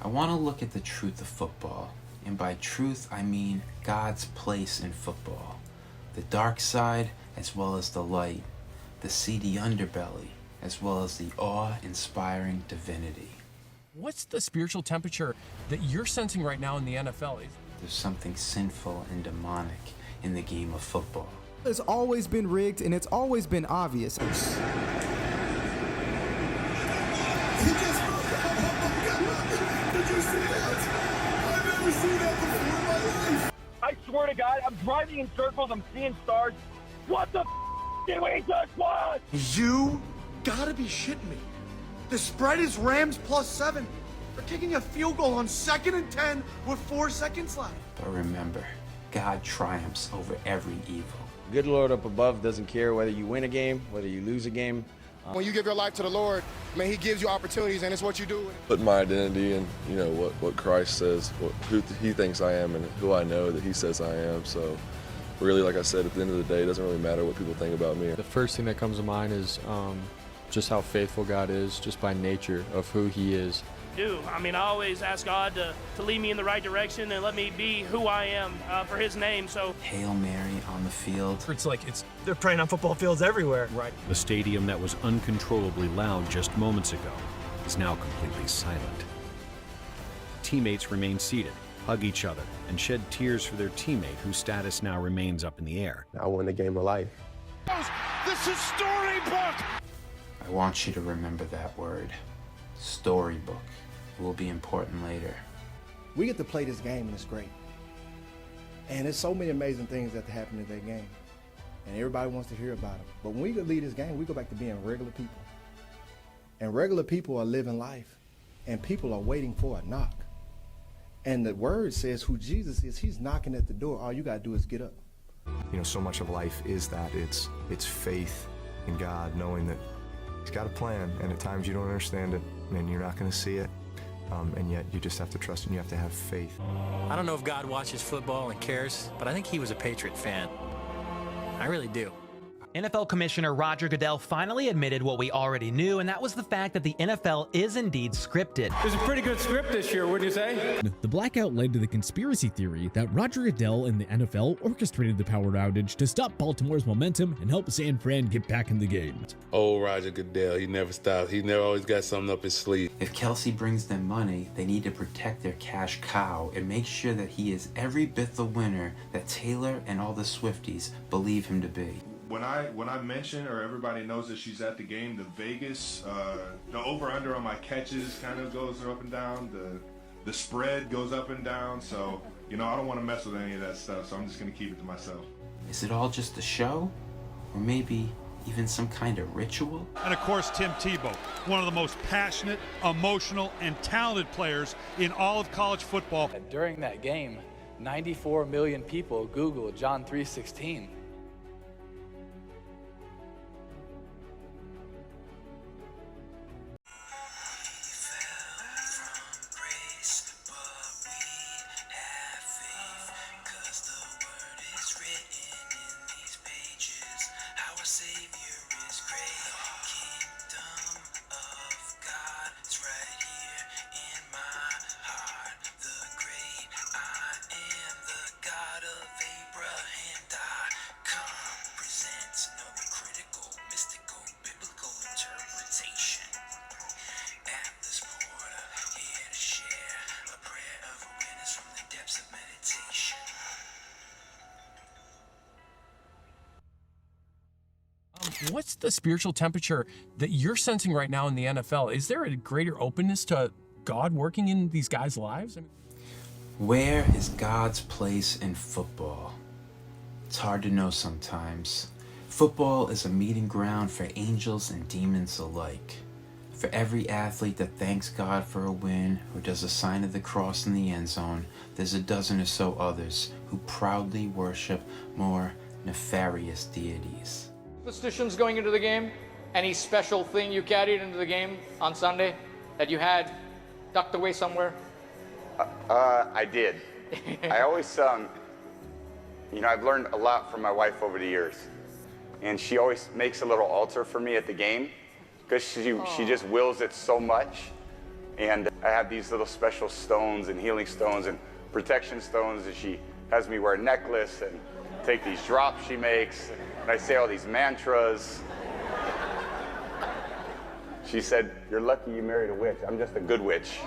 I want to look at the truth of football, and by truth I mean God's place in football. The dark side as well as the light, the seedy underbelly as well as the awe-inspiring divinity. What's the spiritual temperature that you're sensing right now in the NFL? There's something sinful and demonic in the game of football. It's always been rigged and it's always been obvious. Did you see that? I've never seen that before in my life. I swear to God, I'm driving in circles, I'm seeing stars. What the did we just watch? You gotta be shitting me. The spread is Rams +7. They're kicking a field goal on 2nd and 10 with 4 seconds left. But remember, God triumphs over every evil. Good Lord up above doesn't care whether you win a game, whether you lose a game. When you give your life to the Lord, man, he gives you opportunities, and it's what you do. Put my identity in, you know, what Christ says, who he thinks I am, and who I know that he says I am. So really, like I said, at the end of the day, it doesn't really matter what people think about me. The first thing that comes to mind is just how faithful God is, just by nature of who he is. I mean, I always ask God to lead me in the right direction and let me be who I am for his name. So Hail Mary on the field. It's like they're praying on football fields everywhere. Right. The stadium that was uncontrollably loud just moments ago is now completely silent. Teammates remain seated, hug each other, and shed tears for their teammate whose status now remains up in the air. I won the game of life. This is storybook. I want you to remember that word, storybook. It will be important later. We get to play this game and it's great. And there's so many amazing things that happen in that game. And everybody wants to hear about them. But when we leave this game, we go back to being regular people. And regular people are living life. And people are waiting for a knock. And the word says who Jesus is, he's knocking at the door. All you got to do is get up. You know, so much of life is that. It's faith in God, knowing that he's got a plan, and at times you don't understand it, and you're not going to see it, and yet you just have to trust and you have to have faith. I don't know if God watches football and cares, but I think he was a Patriot fan. I really do. NFL Commissioner Roger Goodell finally admitted what we already knew, and that was the fact that the NFL is indeed scripted. There's a pretty good script this year, wouldn't you say? The blackout led to the conspiracy theory that Roger Goodell and the NFL orchestrated the power outage to stop Baltimore's momentum and help San Fran get back in the game. Oh, Roger Goodell, he never stops. He never always got something up his sleeve. If Kelsey brings them money, they need to protect their cash cow and make sure that he is every bit the winner that Taylor and all the Swifties believe him to be. When I mention, or everybody knows that she's at the game, the Vegas, the over-under on my catches kind of goes up and down. The spread goes up and down. So, you know, I don't want to mess with any of that stuff. So I'm just going to keep it to myself. Is it all just a show? Or maybe even some kind of ritual? And of course, Tim Tebow, one of the most passionate, emotional, and talented players in all of college football. During that game, 94 million people Googled John 3:16. What's the spiritual temperature that you're sensing right now in the NFL? Is there a greater openness to God working in these guys' lives? Where is God's place in football? It's hard to know sometimes. Football is a meeting ground for angels and demons alike. For every athlete that thanks God for a win or does a sign of the cross in the end zone, there's a dozen or so others who proudly worship more nefarious deities. Superstitions going into the game? Any special thing you carried into the game on Sunday that you had tucked away somewhere? I did. I always, you know, I've learned a lot from my wife over the years. And she always makes a little altar for me at the game because she just wills it so much. And I have these little special stones and healing stones and protection stones, and she has me wear a necklace and take these drops she makes, and I say all these mantras. She said, "You're lucky you married a witch. I'm just a good witch."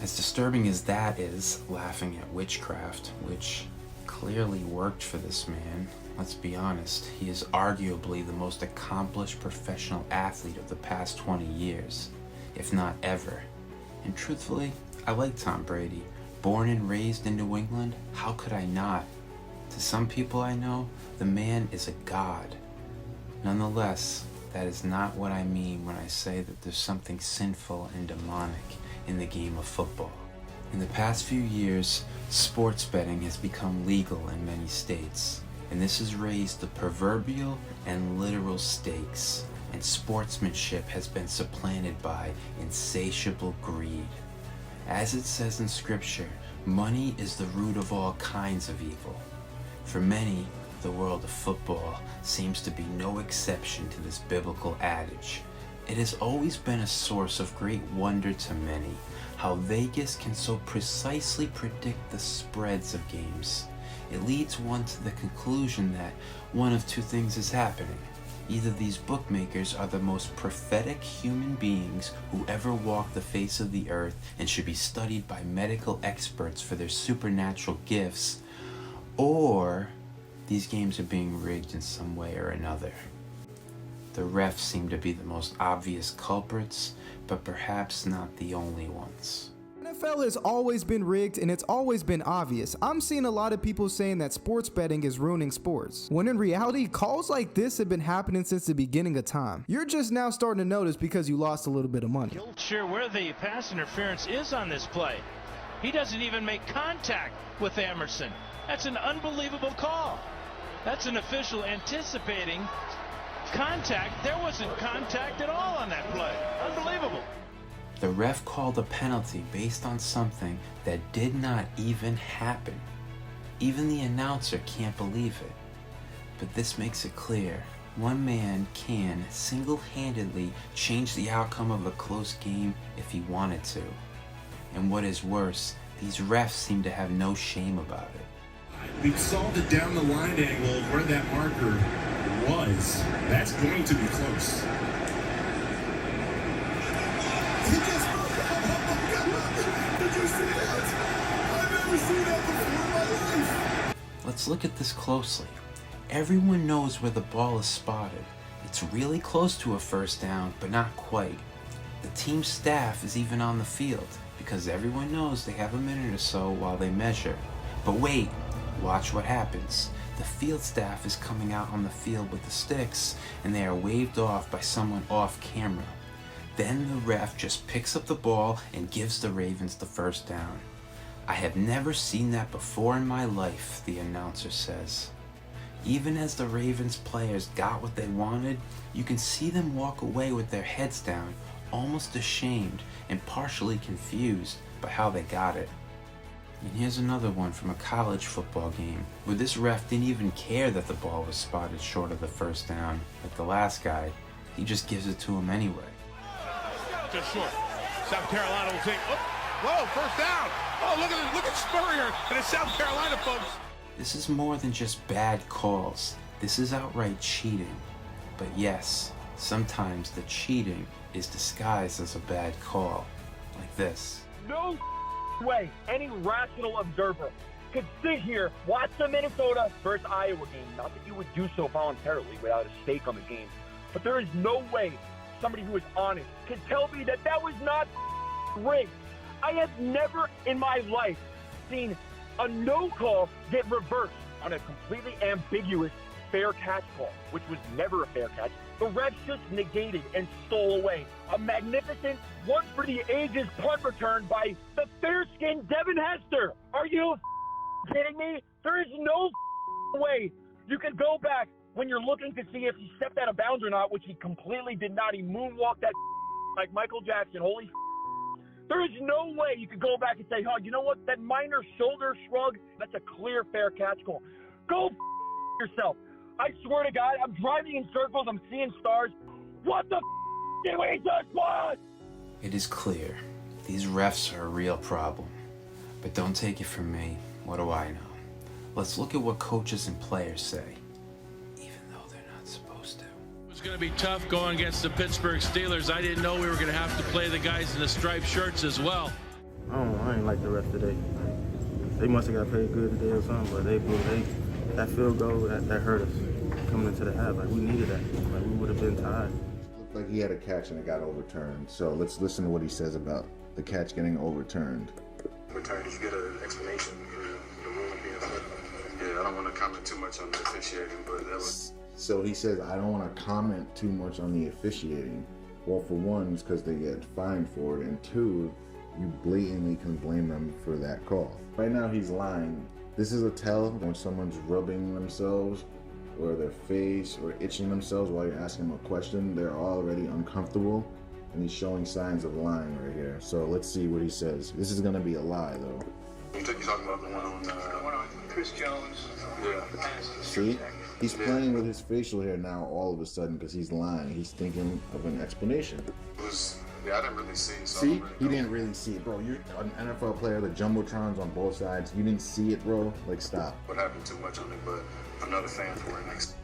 As disturbing as that is, laughing at witchcraft, which clearly worked for this man, let's be honest, he is arguably the most accomplished professional athlete of the past 20 years, if not ever. And truthfully, I like Tom Brady. Born and raised in New England, how could I not? To some people I know, the man is a god. Nonetheless, that is not what I mean when I say that there's something sinful and demonic in the game of football. In the past few years, sports betting has become legal in many states, and this has raised the proverbial and literal stakes, and sportsmanship has been supplanted by insatiable greed. As it says in scripture, money is the root of all kinds of evil. For many, the world of football seems to be no exception to this biblical adage. It has always been a source of great wonder to many, how Vegas can so precisely predict the spreads of games. It leads one to the conclusion that one of two things is happening. Either these bookmakers are the most prophetic human beings who ever walked the face of the earth and should be studied by medical experts for their supernatural gifts, or these games are being rigged in some way or another. The refs seem to be the most obvious culprits, but perhaps not the only ones. NFL has always been rigged and it's always been obvious. I'm seeing a lot of people saying that sports betting is ruining sports, when in reality, calls like this have been happening since the beginning of time. You're just now starting to notice because you lost a little bit of money. Sure where the pass interference is on this play. He doesn't even make contact with Emerson. That's an unbelievable call. That's an official anticipating contact. There wasn't contact at all on that play. Unbelievable. The ref called a penalty based on something that did not even happen. Even the announcer can't believe it. But this makes it clear, one man can single-handedly change the outcome of a close game if he wanted to. And what is worse, these refs seem to have no shame about it. We saw the down the line angle of where that marker was. That's going to be close. Did you see that? I've never seen that before in my life. Let's look at this closely. Everyone knows where the ball is spotted. It's really close to a first down, but not quite. The team staff is even on the field because everyone knows they have a minute or so while they measure. But wait, watch what happens. The field staff is coming out on the field with the sticks and they are waved off by someone off camera. Then the ref just picks up the ball and gives the Ravens the first down. I have never seen that before in my life, the announcer says. Even as the Ravens players got what they wanted, you can see them walk away with their heads down, almost ashamed and partially confused by how they got it. And here's another one from a college football game, where this ref didn't even care that the ball was spotted short of the first down, like the last guy. He just gives it to him anyway. Just short. South Carolina will take. Oh, whoa, first down. Oh, look at Spurrier and it's South Carolina, folks. This is more than just bad calls. This is outright cheating. But yes, sometimes the cheating is disguised as a bad call, like this. No way any rational observer could sit here, watch the Minnesota versus Iowa game. Not that you would do so voluntarily without a stake on the game, but there is no way somebody who is honest can tell me that that was not rigged. I have never in my life seen a no call get reversed on a completely ambiguous fair catch call, which was never a fair catch. The refs just negated and stole away a magnificent one for the ages punt return by the fair-skinned Devin Hester. Are you kidding me? There is no way you can go back when you're looking to see if he stepped out of bounds or not, which he completely did not. He moonwalked that like Michael Jackson. Holy there is no way you could go back and say, oh, you know what? That minor shoulder shrug, that's a clear fair catch call. Go yourself. I swear to God, I'm driving in circles. I'm seeing stars. What the did we just watch? It is clear, these refs are a real problem. But don't take it from me, what do I know? Let's look at what coaches and players say, even though they're not supposed to. It was going to be tough going against the Pittsburgh Steelers. I didn't know we were going to have to play the guys in the striped shirts as well. I don't know, I ain't like the ref today. They must have got paid good today or something, but that field goal, that hurt us coming into the half. Like, we needed that. Like, we would have been tied. Looked like he had a catch and it got overturned. So let's listen to what he says about the catch getting overturned. Did you get an explanation? The ruling being flipped? Yeah, I don't want to comment too much on the officiating, but that was... So he says, I don't want to comment too much on the officiating. Well, for one, it's because they get fined for it, and two, you blatantly can blame them for that call. Right now, he's lying. This is a tell when someone's rubbing themselves or their face or itching themselves while you're asking them a question. They're already uncomfortable, and he's showing signs of lying right here. So let's see what he says. This is going to be a lie, though. You're talking about the one on Chris Jones? Yeah. See? He's playing with his facial hair now all of a sudden because he's lying. He's thinking of an explanation. Yeah, I didn't really see it. So See? He didn't really see it, bro. You're an NFL player, the Jumbotrons on both sides. You didn't see it, bro? Like, stop. What happened too much on it, but another fan for it next.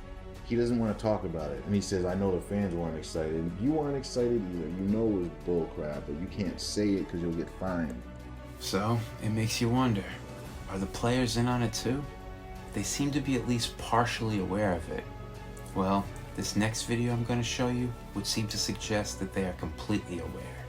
He doesn't want to talk about it. And he says, I know the fans weren't excited. You weren't excited either. You know it was bull crap, but you can't say it because you'll get fined. So, it makes you wonder, are the players in on it too? They seem to be at least partially aware of it. Well, this next video I'm going to show you would seem to suggest that they are completely aware.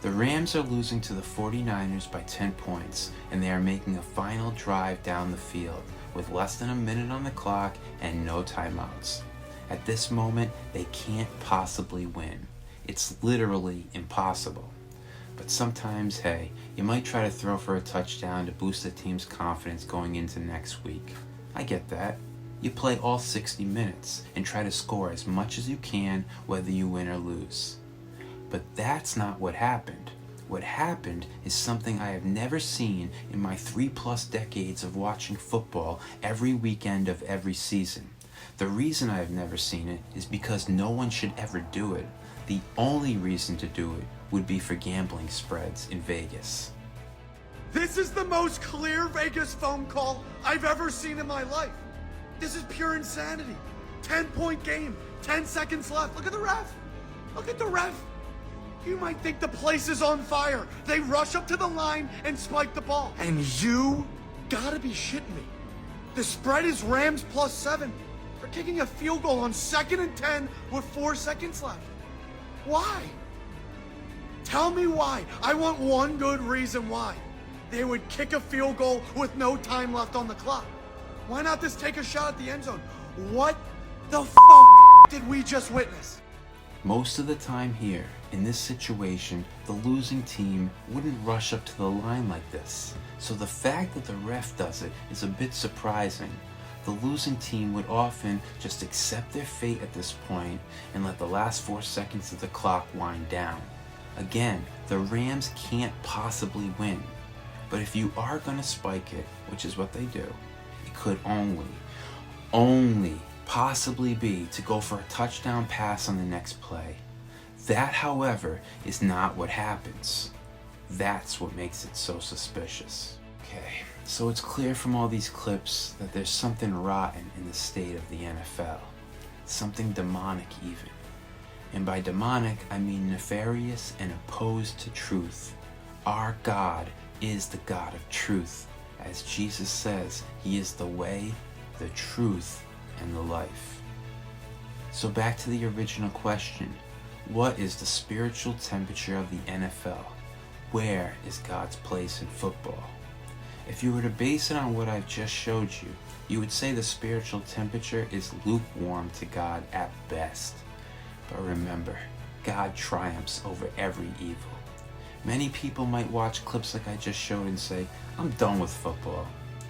The Rams are losing to the 49ers by 10 points, and they are making a final drive down the field with less than a minute on the clock and no timeouts. At this moment, they can't possibly win. It's literally impossible. But sometimes, hey, you might try to throw for a touchdown to boost the team's confidence going into next week. I get that. You play all 60 minutes and try to score as much as you can whether you win or lose. But that's not what happened. What happened is something I have never seen in my 3+ decades of watching football every weekend of every season. The reason I have never seen it is because no one should ever do it. The only reason to do it would be for gambling spreads in Vegas. This is the most clear Vegas phone call I've ever seen in my life. This is pure insanity. 10-point game, 10 seconds left. Look at the ref. Look at the ref. You might think the place is on fire. They rush up to the line and spike the ball. And you gotta be shitting me. The spread is Rams +7. They're kicking a field goal on 2nd and 10 with 4 seconds left. Why? Tell me why. I want one good reason why. They would kick a field goal with no time left on the clock. Why not just take a shot at the end zone? What the f*** did we just witness? Most of the time here, in this situation, the losing team wouldn't rush up to the line like this. So the fact that the ref does it is a bit surprising. The losing team would often just accept their fate at this point and let the last 4 seconds of the clock wind down. Again, the Rams can't possibly win. But if you are going to spike it, which is what they do, it could only possibly be to go for a touchdown pass on the next play. That, however, is not what happens. That's what makes it so suspicious. Okay, so it's clear from all these clips that there's something rotten in the state of the NFL. Something demonic even. And by demonic, I mean nefarious and opposed to truth. Our God is the God of truth. As Jesus says, He is the way, the truth, and the life. So back to the original question. What is the spiritual temperature of the NFL? Where is God's place in football? If you were to base it on what I've just showed you, you would say the spiritual temperature is lukewarm to God at best. But remember, God triumphs over every evil. Many people might watch clips like I just showed and say, I'm done with football.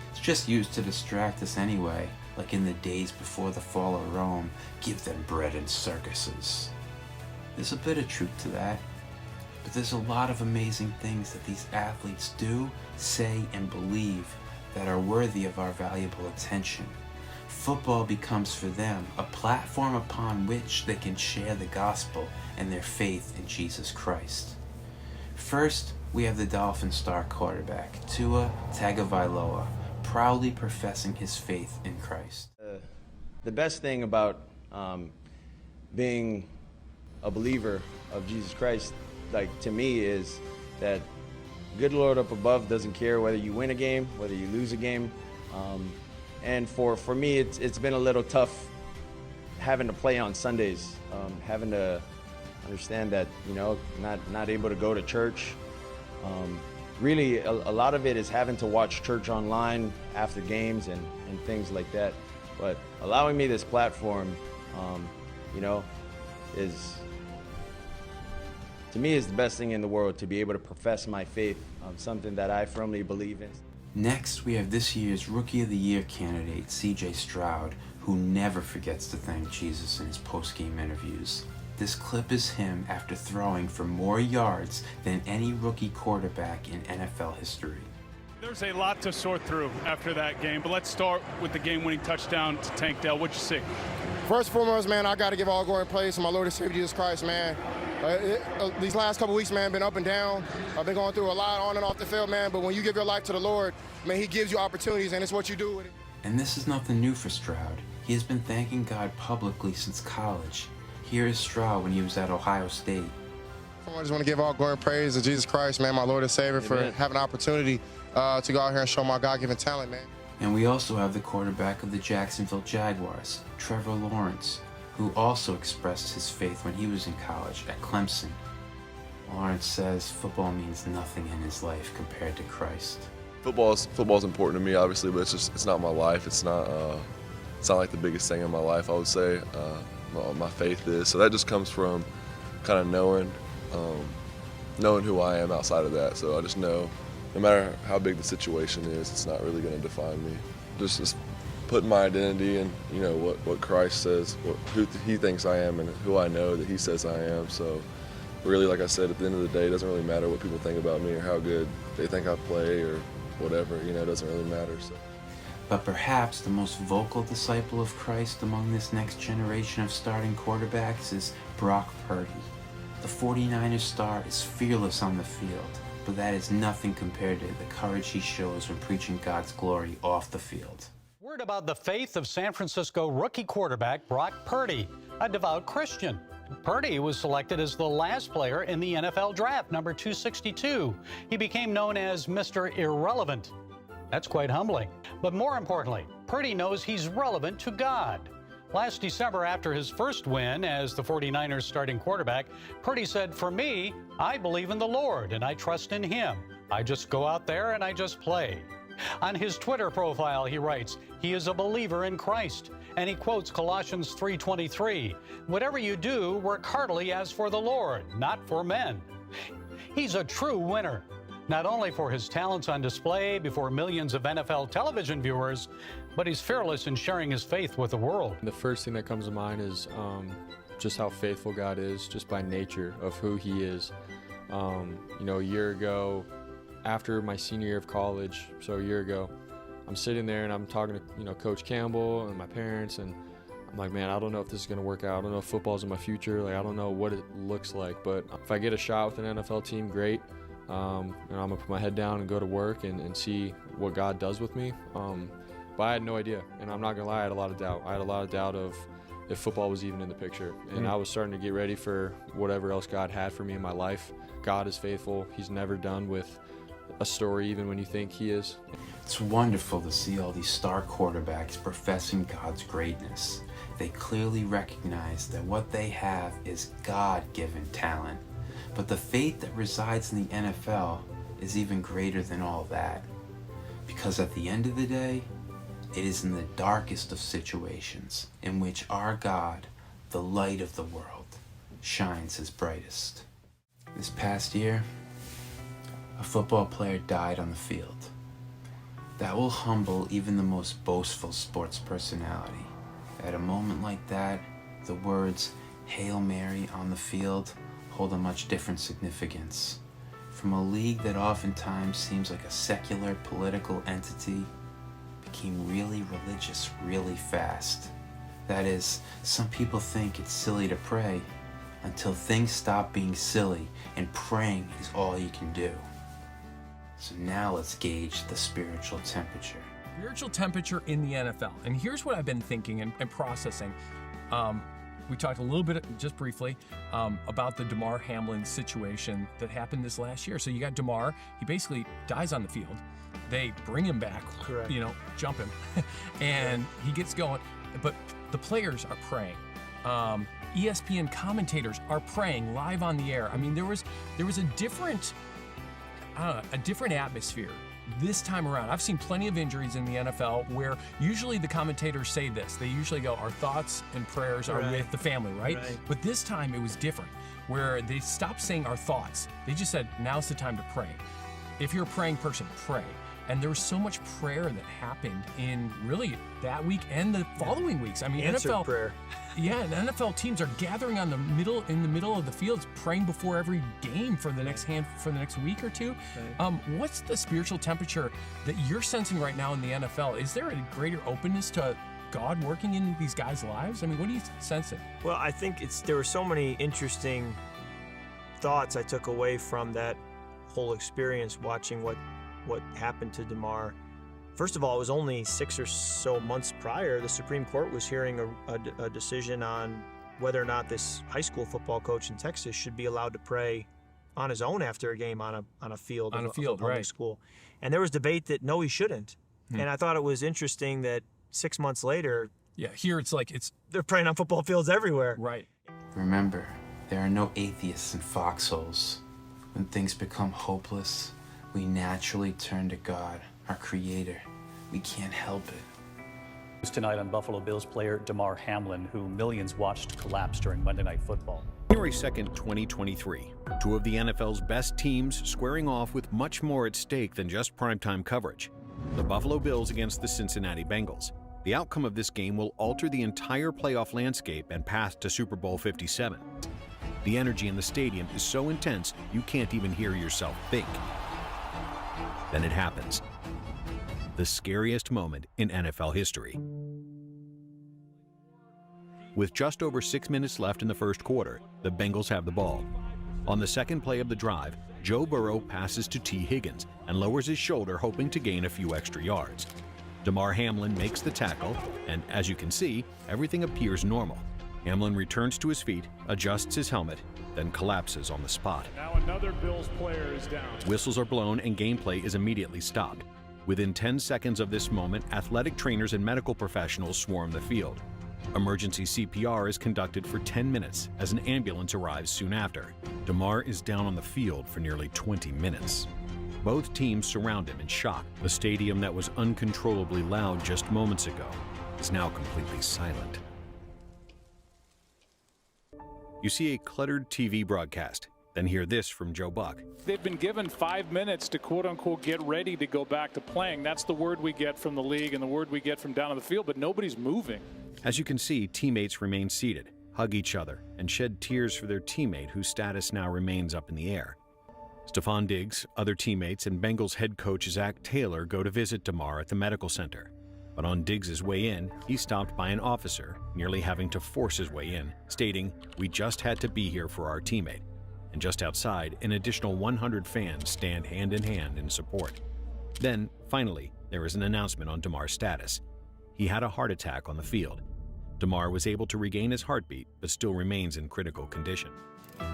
It's just used to distract us anyway, like in the days before the fall of Rome, give them bread and circuses. There's a bit of truth to that, but there's a lot of amazing things that these athletes do, say, and believe that are worthy of our valuable attention. Football becomes for them a platform upon which they can share the gospel and their faith in Jesus Christ. First, we have the Dolphin star quarterback, Tua Tagovailoa, proudly professing his faith in Christ. The best thing about being a believer of Jesus Christ, like to me, is that good Lord up above doesn't care whether you win a game, whether you lose a game. And for me, it's been a little tough having to play on Sundays, having to understand that, you know, not able to go to church. Really, a lot of it is having to watch church online after games and things like that. But allowing me this platform, you know, to me is the best thing in the world, to be able to profess my faith, something that I firmly believe in. Next, we have this year's Rookie of the Year candidate, C.J. Stroud, who never forgets to thank Jesus in his post-game interviews. This clip is him after throwing for more yards than any rookie quarterback in NFL history. There's a lot to sort through after that game, but let's start with the game-winning touchdown to Tank Dell. What'd you see? First and foremost, man, I got to give all glory and praise to my Lord and Savior Jesus Christ, man. These last couple weeks, man, been up and down. I've been going through a lot on and off the field, man, but when you give your life to the Lord, man, he gives you opportunities, and it's what you do with it. And this is nothing new for Stroud. He has been thanking God publicly since college. Here is Stroud when he was at Ohio State. I just want to give all glory and praise to Jesus Christ, man, my Lord and Savior, for having an opportunity to go out here and show my God-given talent, man. And we also have the quarterback of the Jacksonville Jaguars, Trevor Lawrence, who also expressed his faith when he was in college at Clemson. Lawrence says football means nothing in his life compared to Christ. Football's important to me, obviously, but it's not my life. It's not like the biggest thing in my life, I would say. My faith is. So that just comes from kind of knowing who I am outside of that. So I just know no matter how big the situation is, it's not really going to define me. Just putting my identity in, you know, what Christ says, who he thinks I am, and who I know that he says I am. So really, like I said, at the end of the day, it doesn't really matter what people think about me or how good they think I play or whatever. You know, it doesn't really matter. So. But perhaps the most vocal disciple of Christ among this next generation of starting quarterbacks is Brock Purdy. The 49ers star is fearless on the field, but that is nothing compared to the courage he shows when preaching God's glory off the field. Word about the faith of San Francisco rookie quarterback Brock Purdy, a devout Christian. Purdy was selected as the last player in the NFL draft, number 262. He became known as Mr. Irrelevant. That's quite humbling. But more importantly, Purdy knows he's relevant to God. Last December, after his first win as the 49ers starting quarterback, Purdy said, "For me, I believe in the Lord and I trust in him. I just go out there and I just play." On his Twitter profile, he writes, he is a believer in Christ, and he quotes Colossians 3:23, "Whatever you do, work heartily as for the Lord, not for men." He's a true winner, not only for his talents on display before millions of NFL television viewers, but he's fearless in sharing his faith with the world. The first thing that comes to mind is just how faithful God is, just by nature of who he is. You know, a year ago, after my senior year of college, so a year ago, I'm sitting there and I'm talking to, you know, Coach Campbell and my parents, and I'm like, man, I don't know if this is gonna work out. I don't know if football's in my future. Like, I don't know what it looks like, but if I get a shot with an NFL team, great. And I'm gonna put my head down and go to work and see what God does with me. But I had no idea, and I'm not gonna lie, I had a lot of doubt. I had a lot of doubt of if football was even in the picture, and I was starting to get ready for whatever else God had for me in my life. God is faithful. He's never done with a story, even when you think he is. It's wonderful to see all these star quarterbacks professing God's greatness. They clearly recognize that what they have is God-given talent. But the faith that resides in the NFL is even greater than all that. Because at the end of the day, it is in the darkest of situations in which our God, the light of the world, shines his brightest. This past year, a football player died on the field. That will humble even the most boastful sports personality. At a moment like that, the words "Hail Mary" on the field hold a much different significance. From a league that oftentimes seems like a secular political entity, became really religious really fast. That is, some people think it's silly to pray, until things stop being silly and praying is all you can do. So now let's gauge the spiritual temperature. Spiritual temperature in the NFL. And here's what I've been thinking and processing. We talked a little bit, just briefly, about the Damar Hamlin situation that happened this last year. So you got Damar, he basically dies on the field. They bring him back, Correct. Jump him, and he gets going. But the players are praying. ESPN commentators are praying live on the air. I mean, there was a different atmosphere this time around. I've seen plenty of injuries in the NFL where usually the commentators say this. They usually go, our thoughts and prayers are with the family, right? But this time it was different, where they stopped saying our thoughts. They just said, now's the time to pray. If you're a praying person, pray. And there was so much prayer that happened in really that week and the following weeks. I mean, Answered NFL prayer. Yeah, and NFL teams are gathering in the middle of the fields, praying before every game for the next week or two. What's the spiritual temperature that you're sensing right now in the NFL? Is there a greater openness to God working in these guys' lives? I mean, what are you sensing? Well, I think there were so many interesting thoughts I took away from that whole experience, watching what happened to Damar. First of all, it was only 6 or so months prior, the Supreme Court was hearing a decision on whether or not this high school football coach in Texas should be allowed to pray on his own after a game on a field of a public right. school. And there was debate that no, he shouldn't. Hmm. And I thought it was interesting that 6 months later, here it's like they're praying on football fields everywhere. Right. Remember, there are no atheists in foxholes. When things become hopeless, we naturally turn to God, our Creator. We can't help it. Tonight on Buffalo Bills player Damar Hamlin, who millions watched collapse during Monday Night Football. January 2nd, 2023. Two of the NFL's best teams squaring off with much more at stake than just primetime coverage. The Buffalo Bills against the Cincinnati Bengals. The outcome of this game will alter the entire playoff landscape and path to Super Bowl 57. The energy in the stadium is so intense you can't even hear yourself think. Then it happens. The scariest moment in NFL history. With just over 6 minutes left in the first quarter, the Bengals have the ball. On the second play of the drive, Joe Burrow passes to T. Higgins and lowers his shoulder, hoping to gain a few extra yards. Damar Hamlin makes the tackle, and as you can see, everything appears normal. Hamlin returns to his feet, adjusts his helmet, then collapses on the spot. Now another Bills player is down. Whistles are blown and gameplay is immediately stopped. Within 10 seconds of this moment, athletic trainers and medical professionals swarm the field. Emergency CPR is conducted for 10 minutes as an ambulance arrives soon after. Damar is down on the field for nearly 20 minutes. Both teams surround him in shock. The stadium that was uncontrollably loud just moments ago is now completely silent. You see a cluttered TV broadcast, then hear this from Joe Buck. They've been given 5 minutes to quote-unquote get ready to go back to playing. That's the word we get from the league and the word we get from down on the field, but nobody's moving. As you can see, teammates remain seated, hug each other, and shed tears for their teammate whose status now remains up in the air. Stephon Diggs, other teammates, and Bengals head coach Zach Taylor go to visit Damar at the medical center. But on Diggs' way in, he's stopped by an officer, nearly having to force his way in, stating, "We just had to be here for our teammate." And just outside, an additional 100 fans stand hand in hand in support. Then, finally, there is an announcement on Damar's status. He had a heart attack on the field. Damar was able to regain his heartbeat, but still remains in critical condition.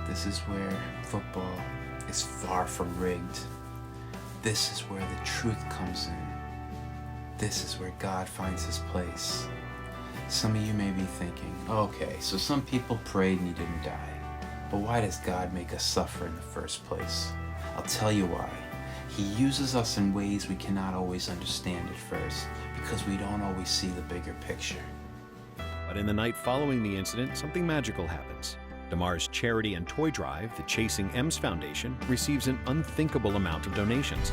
This is where football is far from rigged. This is where the truth comes in. This is where God finds his place. Some of you may be thinking, okay, so some people prayed and he didn't die. But why does God make us suffer in the first place? I'll tell you why. He uses us in ways we cannot always understand at first, because we don't always see the bigger picture. But in the night following the incident, something magical happens. Damar's charity and toy drive, the Chasing M's Foundation, receives an unthinkable amount of donations.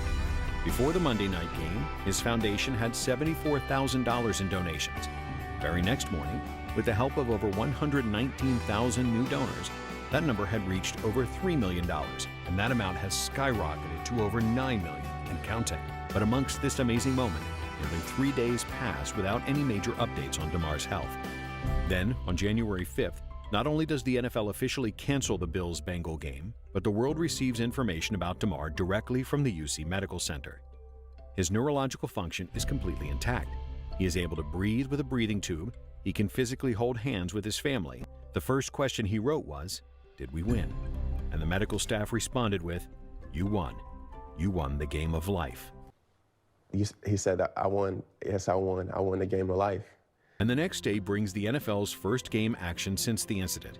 Before the Monday night game, his foundation had $74,000 in donations. Very next morning, with the help of over 119,000 new donors, that number had reached over $3 million, and that amount has skyrocketed to over $9 million and counting. But amongst this amazing moment, nearly 3 days pass without any major updates on Damar's health. Then, on January 5th, Not only does the NFL officially cancel the Bills-Bengal game, but the world receives information about Damar directly from the UC Medical Center. His neurological function is completely intact. He is able to breathe with a breathing tube. He can physically hold hands with his family. The first question he wrote was, "Did we win?" And the medical staff responded with, "You won. You won the game of life." He said, "I won. Yes, I won. I won the game of life." And the next day brings the NFL's first game action since the incident.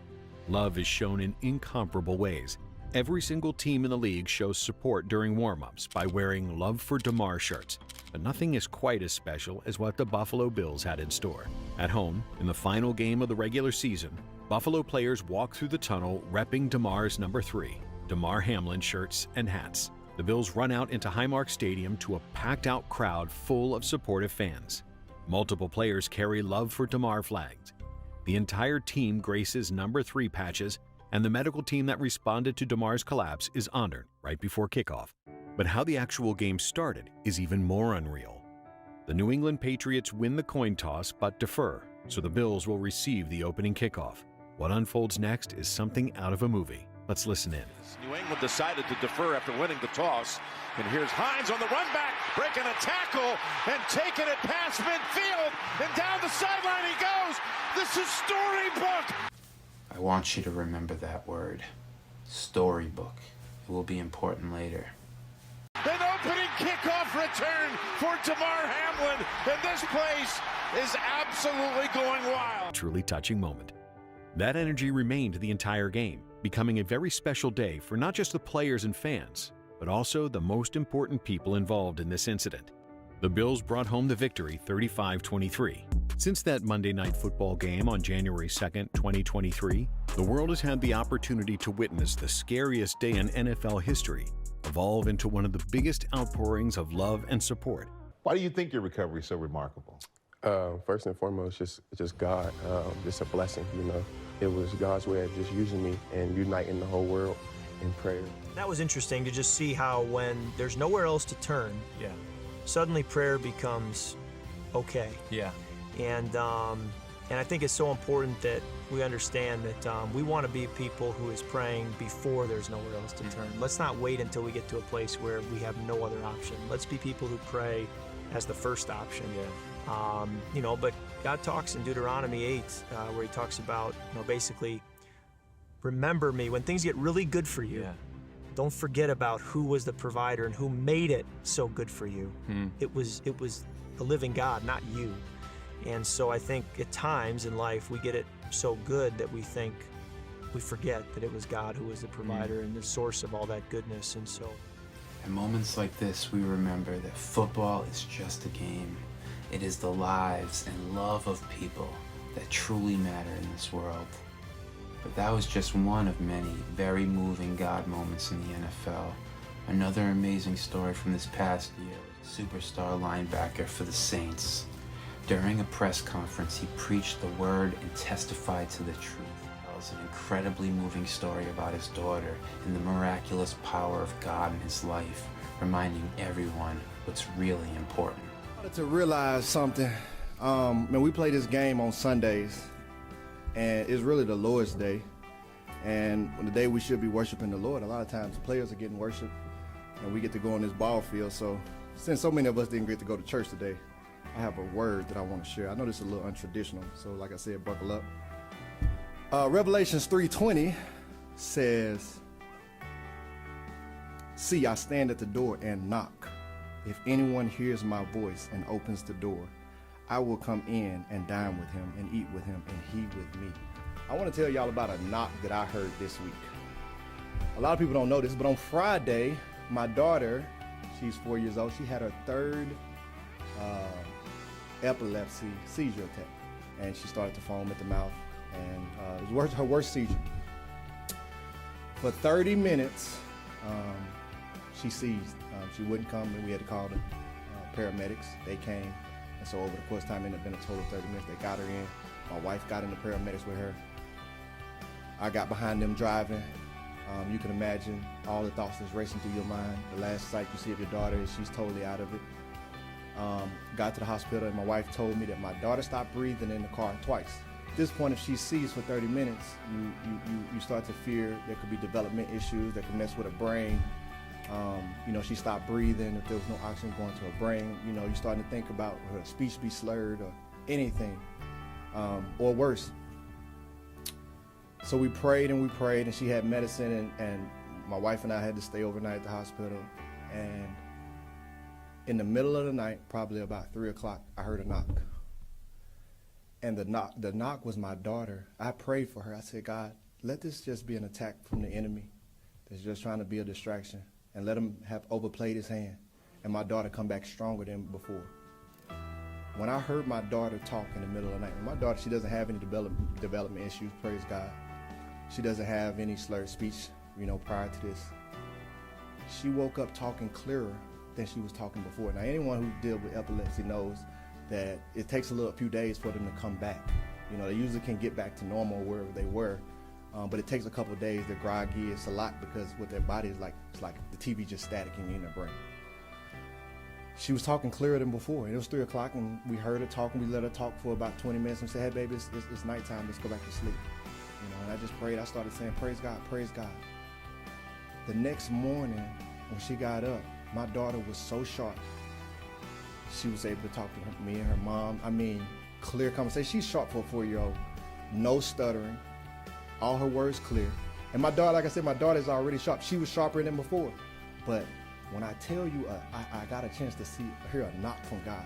Love is shown in incomparable ways. Every single team in the league shows support during warm-ups by wearing Love for Damar shirts, but nothing is quite as special as what the Buffalo Bills had in store. At home, in the final game of the regular season, Buffalo players walk through the tunnel repping Damar's number 3, Damar Hamlin shirts and hats. The Bills run out into Highmark Stadium to a packed-out crowd full of supportive fans. Multiple players carry Love for Damar flags. The entire team graces number 3 patches, and the medical team that responded to Damar's collapse is honored right before kickoff. But how the actual game started is even more unreal. The New England Patriots win the coin toss but defer, so the Bills will receive the opening kickoff. What unfolds next is something out of a movie. Let's listen in. New England decided to defer after winning the toss. And here's Hines on the run back, breaking a tackle and taking it past midfield. And down the sideline he goes. This is storybook. I want you to remember that word. Storybook. It will be important later. An opening kickoff return for Damar Hamlin. And this place is absolutely going wild. Truly touching moment. That energy remained the entire game, becoming a very special day for not just the players and fans, but also the most important people involved in this incident. The Bills brought home the victory 35-23. Since that Monday Night Football game on January 2nd, 2023, the world has had the opportunity to witness the scariest day in NFL history evolve into one of the biggest outpourings of love and support. Why do you think your recovery is so remarkable? First and foremost, just God, just a blessing, you know. It was God's way of just using me and uniting the whole world in prayer. That was interesting to just see how when there's nowhere else to turn, suddenly prayer becomes okay. And I think it's so important that we understand that we want to be people who is praying before there's nowhere else to turn. Let's not wait until we get to a place where we have no other option. Let's be people who pray as the first option. You know, but God talks in Deuteronomy 8 where he talks about, you know, basically, remember me when things get really good for you. Don't forget about who was the provider and who made it so good for you. It was the living God, not you. And so I think at times in life we get it so good that we think we forget that it was God who was the provider and the source of all that goodness. And so At moments like this, we remember that football is just a game. It is the lives and love of people that truly matter in this world. But that was just one of many very moving God moments in the NFL. Another amazing story from this past year was a superstar linebacker for the Saints. During a press conference, he preached the word and testified to the truth. He tells an incredibly moving story about his daughter and the miraculous power of God in his life, reminding everyone what's really important. To realize something, man, we play this game on Sundays, and it's really the Lord's day. And on the day we should be worshiping the Lord, a lot of times the players are getting worshiped, and we get to go on this ball field. So since so many of us didn't get to go to church today, I have a word that I want to share. I know this is a little untraditional, so like I said, buckle up. Revelations 3:20 says, "See, I stand at the door and knock. If anyone hears my voice and opens the door, I will come in and dine with him and eat with him and he with me." I want to tell y'all about a knock that I heard this week. A lot of people don't know this, but on Friday, my daughter, she's 4 years old, she had her third epilepsy seizure attack. And she started to foam at the mouth, and it was her worst seizure. For 30 minutes, she seized. She wouldn't come, and we had to call the paramedics. They came, and so over the course of time, it ended up being a total of 30 minutes. They got her in. My wife got in the paramedics with her. I got behind them driving. You can imagine all the thoughts that's racing through your mind. The last sight you see of your daughter is she's totally out of it. Got to the hospital, and my wife told me that my daughter stopped breathing in the car twice. At this point, if she sees for 30 minutes, you start to fear there could be development issues that could mess with her brain. She stopped breathing if there was no oxygen going to her brain. You're starting to think about her speech be slurred or anything, or worse. So we prayed, and she had medicine, and my wife and I had to stay overnight at the hospital. And in the middle of the night, probably about 3 o'clock, I heard a knock. And the knock was my daughter. I prayed for her. I said, God, let this just be an attack from the enemy that's just trying to be a distraction, and let him have overplayed his hand, and my daughter come back stronger than before. When I heard my daughter talk in the middle of the night, my daughter, she doesn't have any development issues, praise God. She doesn't have any slurred speech, prior to this. She woke up talking clearer than she was talking before. Now, anyone who deals with epilepsy knows that it takes a few days for them to come back. They usually can get back to normal wherever they were, but it takes a couple of days. They're groggy. It's a lot because what their body is like, it's like the TV just staticking in their brain. She was talking clearer than before. It was 3 o'clock, and we heard her talk, and we let her talk for about 20 minutes and said, hey, baby, it's nighttime. Let's go back to sleep. And I just prayed. I started saying, praise God, praise God. The next morning, when she got up, my daughter was so sharp. She was able to talk to me and her mom. I mean, clear conversation. She's sharp for a 4-year-old. No stuttering. All her words clear. And my daughter, like I said, my daughter's already sharp. She was sharper than before. But when I tell you, I got a chance to hear a knock from God.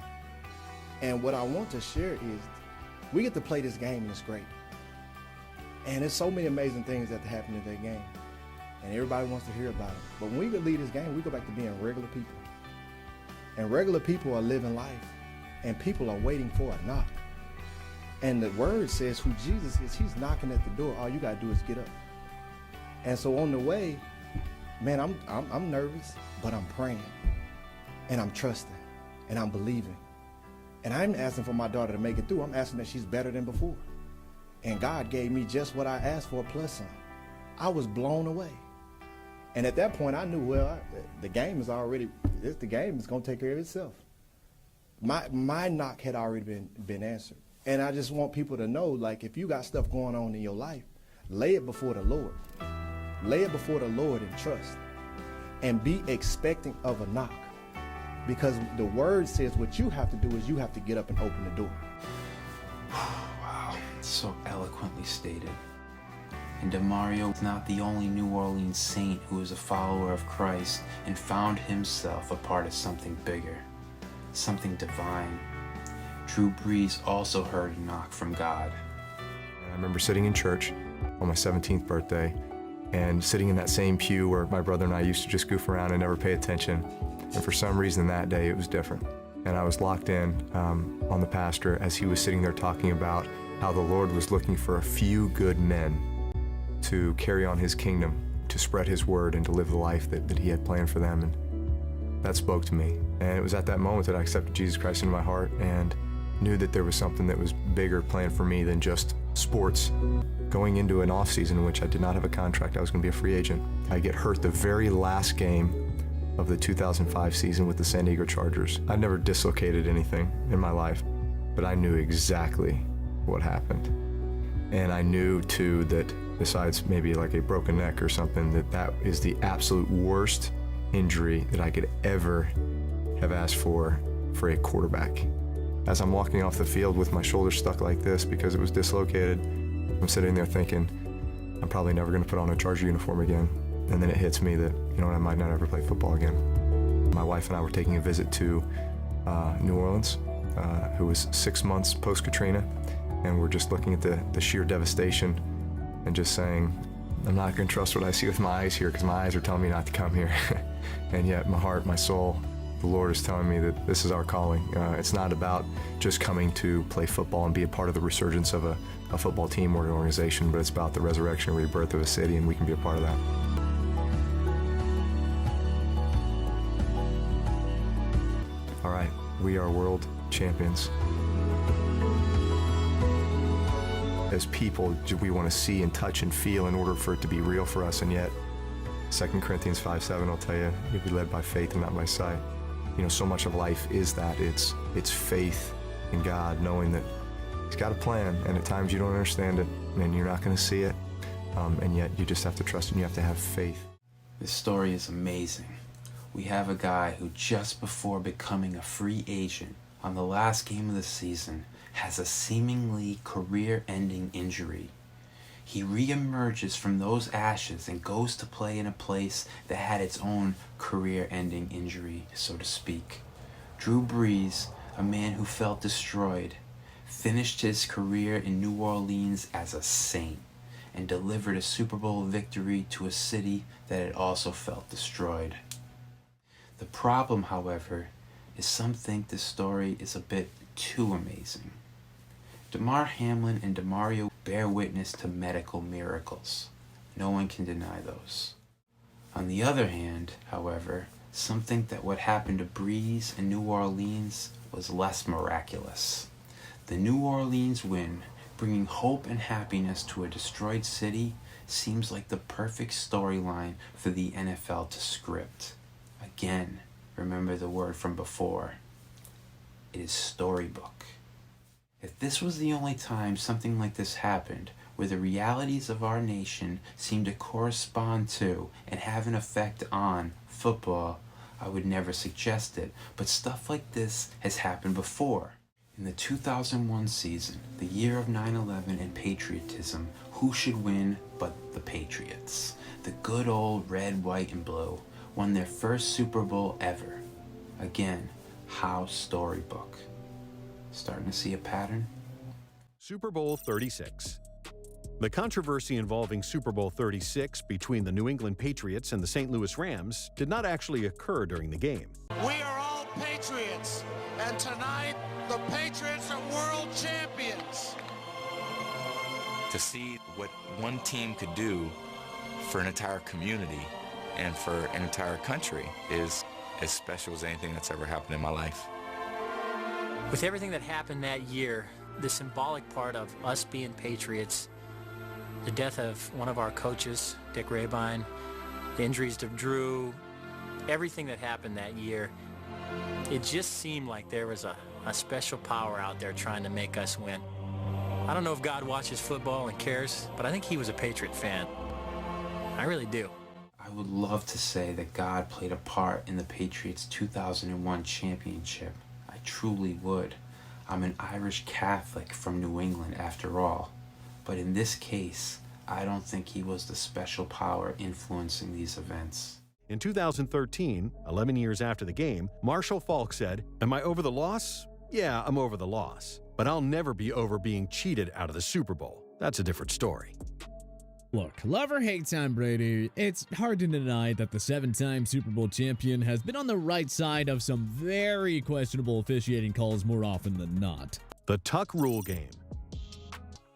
And what I want to share is, we get to play this game, and it's great. And there's so many amazing things that happen in that game. And everybody wants to hear about it. But when we leave this game, we go back to being regular people. And regular people are living life. And people are waiting for a knock. And the word says who Jesus is, he's knocking at the door. All you got to do is get up. And so on the way, man, I'm nervous, but I'm praying. And I'm trusting. And I'm believing. And I'm asking for my daughter to make it through. I'm asking that she's better than before. And God gave me just what I asked for, plus some. I was blown away. And at that point, I knew, the game is going to take care of itself. My knock had already been answered. And I just want people to know, like, if you got stuff going on in your life, lay it before the Lord. Lay it before the Lord and trust. And be expecting of a knock. Because the word says what you have to do is you have to get up and open the door. Wow, so eloquently stated. And DeMario is not the only New Orleans saint who is a follower of Christ and found himself a part of something bigger, something divine. Drew Brees also heard a knock from God. I remember sitting in church on my 17th birthday and sitting in that same pew where my brother and I used to just goof around and never pay attention. And for some reason that day it was different. And I was locked in on the pastor as he was sitting there talking about how the Lord was looking for a few good men to carry on his kingdom, to spread his word and to live the life that he had planned for them. And that spoke to me. And it was at that moment that I accepted Jesus Christ into my heart and knew that there was something that was bigger planned for me than just sports. Going into an off season in which I did not have a contract, I was going to be a free agent. I get hurt the very last game of the 2005 season with the San Diego Chargers. I'd never dislocated anything in my life, but I knew exactly what happened. And I knew too that besides maybe like a broken neck or something, that is the absolute worst injury that I could ever have asked for a quarterback. As I'm walking off the field with my shoulder stuck like this because it was dislocated, I'm sitting there thinking, I'm probably never going to put on a Charger uniform again. And then it hits me that, I might not ever play football again. My wife and I were taking a visit to New Orleans, who was 6 months post-Katrina, and we're just looking at the sheer devastation and just saying, I'm not going to trust what I see with my eyes here because my eyes are telling me not to come here. And yet my heart, my soul, the Lord is telling me that this is our calling. It's not about just coming to play football and be a part of the resurgence of a football team or an organization, but it's about the resurrection and rebirth of a city, and we can be a part of that. All right, we are world champions. As people, we want to see and touch and feel in order for it to be real for us, and yet 2 Corinthians 5:7 will tell you, you'll be led by faith and not by sight. So much of life is that. It's faith in God, knowing that He's got a plan, and at times you don't understand it, and you're not going to see it, and yet you just have to trust and you have to have faith. This story is amazing. We have a guy who just before becoming a free agent on the last game of the season has a seemingly career-ending injury. He re-emerges from those ashes and goes to play in a place that had its own career-ending injury, so to speak. Drew Brees, a man who felt destroyed, finished his career in New Orleans as a saint and delivered a Super Bowl victory to a city that had also felt destroyed. The problem, however, is some think this story is a bit too amazing. Damar Hamlin and Demario bear witness to medical miracles. No one can deny those. On the other hand, however, some think that what happened to Brees in New Orleans was less miraculous. The New Orleans win, bringing hope and happiness to a destroyed city, seems like the perfect storyline for the NFL to script. Again, remember the word from before. It is storybook. If this was the only time something like this happened, where the realities of our nation seem to correspond to and have an effect on football, I would never suggest it, but stuff like this has happened before. In the 2001 season, the year of 9/11 and patriotism, who should win but the Patriots? The good old red, white, and blue won their first Super Bowl ever. Again, how storybook. Starting to see a pattern? Super Bowl 36. The controversy involving Super Bowl 36 between the New England Patriots and the St. Louis Rams did not actually occur during the game. We are all Patriots, and tonight the Patriots are world champions. To see what one team could do for an entire community and for an entire country is as special as anything that's ever happened in my life. With everything that happened that year, the symbolic part of us being Patriots, the death of one of our coaches, Dick Rabine, the injuries to Drew, everything that happened that year, it just seemed like there was a special power out there trying to make us win. I don't know if God watches football and cares, but I think he was a Patriot fan. I really do. I would love to say that God played a part in the Patriots' 2001 championship. I truly would. I'm an Irish Catholic from New England after all. But in this case, I don't think he was the special power influencing these events. In 2013, 11 years after the game, Marshall Faulk said, "Am I over the loss? Yeah, I'm over the loss. But I'll never be over being cheated out of the Super Bowl. That's a different story." Look, love or hate Tom Brady, it's hard to deny that the 7-time Super Bowl champion has been on the right side of some very questionable officiating calls more often than not. The Tuck Rule game.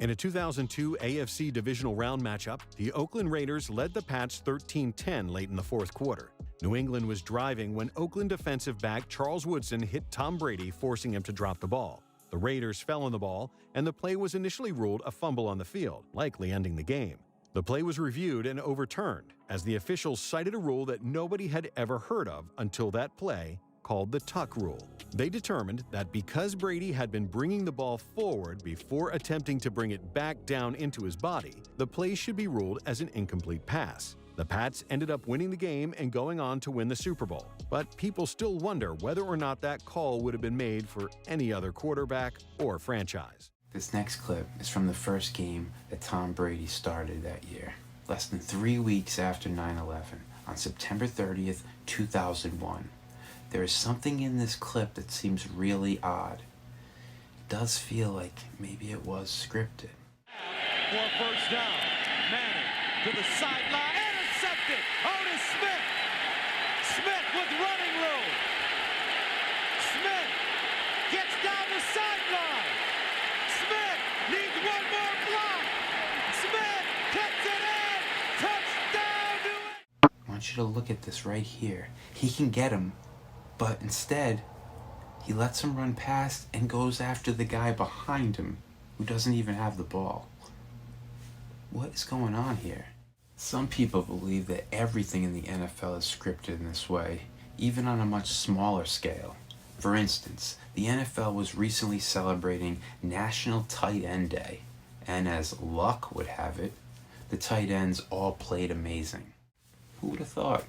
In a 2002 AFC divisional round matchup, the Oakland Raiders led the Pats 13-10 late in the fourth quarter. New England was driving when Oakland defensive back Charles Woodson hit Tom Brady, forcing him to drop the ball. The Raiders fell on the ball, and the play was initially ruled a fumble on the field, likely ending the game. The play was reviewed and overturned, as the officials cited a rule that nobody had ever heard of until that play, called the Tuck Rule. They determined that because Brady had been bringing the ball forward before attempting to bring it back down into his body, the play should be ruled as an incomplete pass. The Pats ended up winning the game and going on to win the Super Bowl. But people still wonder whether or not that call would have been made for any other quarterback or franchise. This next clip is from the first game that Tom Brady started that year, less than 3 weeks after 9/11, on September 30th, 2001. There is something in this clip that seems really odd. It does feel like maybe it was scripted. For first down, Manning to the sideline, intercepted. Otis Smith. Smith with running room. Smith gets down the sideline. Smith needs one more block. Smith gets it in. Touchdown, New England. I want you to look at this right here. He can get him, but instead, he lets him run past and goes after the guy behind him who doesn't even have the ball. What is going on here? Some people believe that everything in the NFL is scripted in this way, even on a much smaller scale. For instance, the NFL was recently celebrating National Tight End Day, and as luck would have it, the tight ends all played amazing. Who would have thought?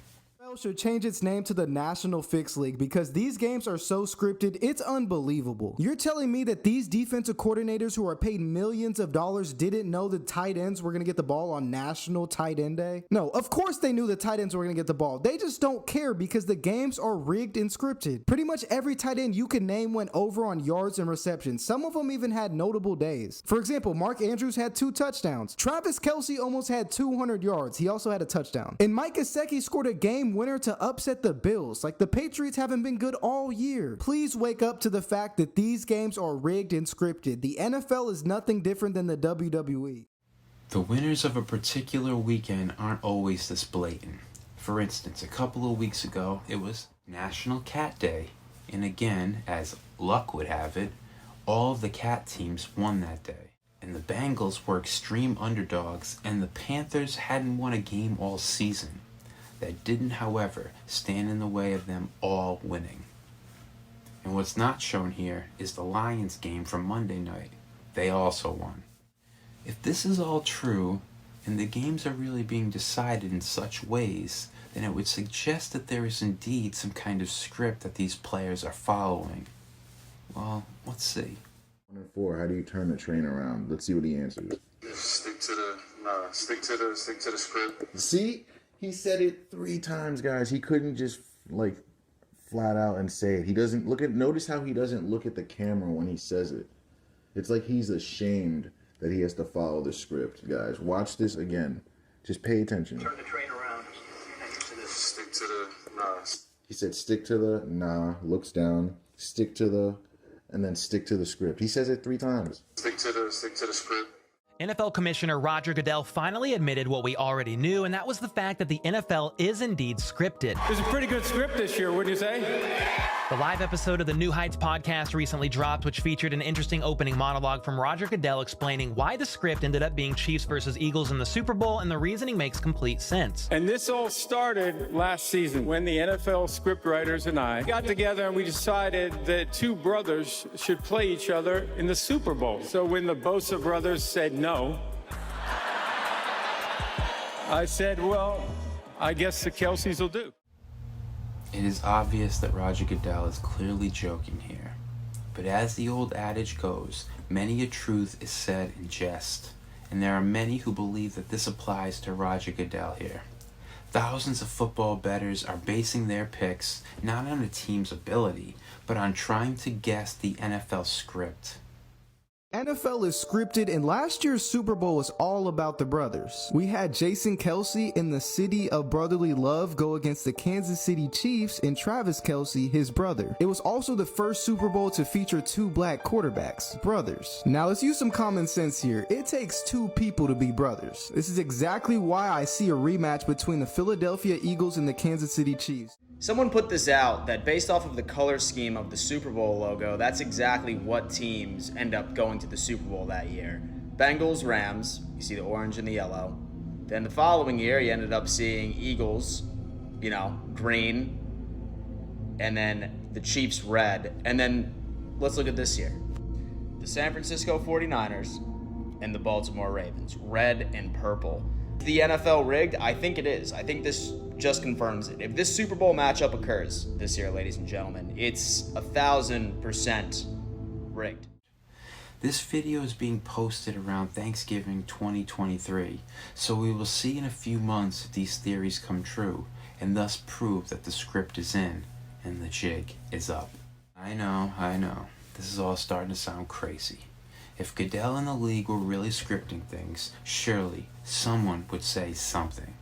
Should change its name to the National Fix League because these games are so scripted, it's unbelievable. You're telling me that these defensive coordinators who are paid millions of dollars didn't know the tight ends were going to get the ball on National Tight End Day? No, of course they knew the tight ends were going to get the ball. They just don't care because the games are rigged and scripted. Pretty much every tight end you can name went over on yards and receptions. Some of them even had notable days. For example, Mark Andrews had 2 touchdowns. Travis Kelce almost had 200 yards. He also had a touchdown. And Mike Gesicki scored a game winner to upset the Bills. Like, the Patriots haven't been good all year. Please wake up to the fact that these games are rigged and scripted. The NFL is nothing different than the WWE. The winners of a particular weekend aren't always this blatant. For instance, a couple of weeks ago, it was National Cat Day. And again, as luck would have it, all of the cat teams won that day. And the Bengals were extreme underdogs, and the Panthers hadn't won a game all season. That didn't, however, stand in the way of them all winning. And what's not shown here is the Lions game from Monday night. They also won. If this is all true, and the games are really being decided in such ways, then it would suggest that there is indeed some kind of script that these players are following. Well, let's see. 1 and 4, how do you turn the train around? Let's see what he answers. Stick to the script. See? He said it 3 times, guys. He couldn't just, like, flat out and say it. He doesn't notice how he doesn't look at the camera when he says it. It's like he's ashamed that he has to follow the script, guys. Watch this again. Just pay attention. Turn the train around. Stick to the nah. He said stick to the nah, looks down, stick to the, and then stick to the script. He says it 3 times. Stick to the script. NFL Commissioner Roger Goodell finally admitted what we already knew, and that was the fact that the NFL is indeed scripted. There's a pretty good script this year, wouldn't you say? The live episode of the New Heights podcast recently dropped, which featured an interesting opening monologue from Roger Goodell explaining why the script ended up being Chiefs versus Eagles in the Super Bowl, and the reasoning makes complete sense. And this all started last season when the NFL scriptwriters and I got together and we decided that 2 brothers should play each other in the Super Bowl. So when the Bosa brothers said no, I said, well, I guess the Kelce's will do. It is obvious that Roger Goodell is clearly joking here. But as the old adage goes, many a truth is said in jest, and there are many who believe that this applies to Roger Goodell here. Thousands of football bettors are basing their picks not on a team's ability, but on trying to guess the NFL script. NFL is scripted, and last year's Super Bowl was all about the brothers. We had Jason Kelce in the City of Brotherly Love go against the Kansas City Chiefs and Travis Kelce, his brother. It was also the first Super Bowl to feature 2 black quarterbacks, brothers. Now let's use some common sense here. It takes 2 people to be brothers. This is exactly why I see a rematch between the Philadelphia Eagles and the Kansas City Chiefs. Someone put this out that based off of the color scheme of the Super Bowl logo, that's exactly what teams end up going to the Super Bowl that year. Bengals, Rams, you see the orange and the yellow. Then the following year, you ended up seeing Eagles, green, and then the Chiefs red. And then let's look at this year. The San Francisco 49ers and the Baltimore Ravens, red and purple. The NFL rigged? I think it is. I think this just confirms it. If this Super Bowl matchup occurs this year, ladies and gentlemen, it's 1,000% rigged. This video is being posted around Thanksgiving 2023, so we will see in a few months if these theories come true, and thus prove that the script is in, and the jig is up. I know, this is all starting to sound crazy. If Goodell and the league were really scripting things, surely someone would say something.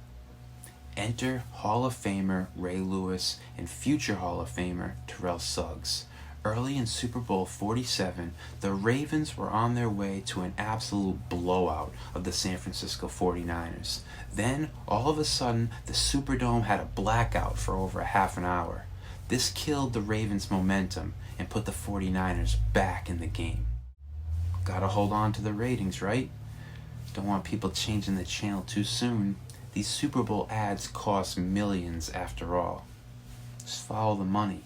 Enter Hall of Famer Ray Lewis and future Hall of Famer Terrell Suggs. Early in Super Bowl 47, the Ravens were on their way to an absolute blowout of the San Francisco 49ers. Then, all of a sudden, the Superdome had a blackout for over a half an hour. This killed the Ravens' momentum and put the 49ers back in the game. Gotta hold on to the ratings, right? Don't want people changing the channel too soon. These Super Bowl ads cost millions after all. Just follow the money.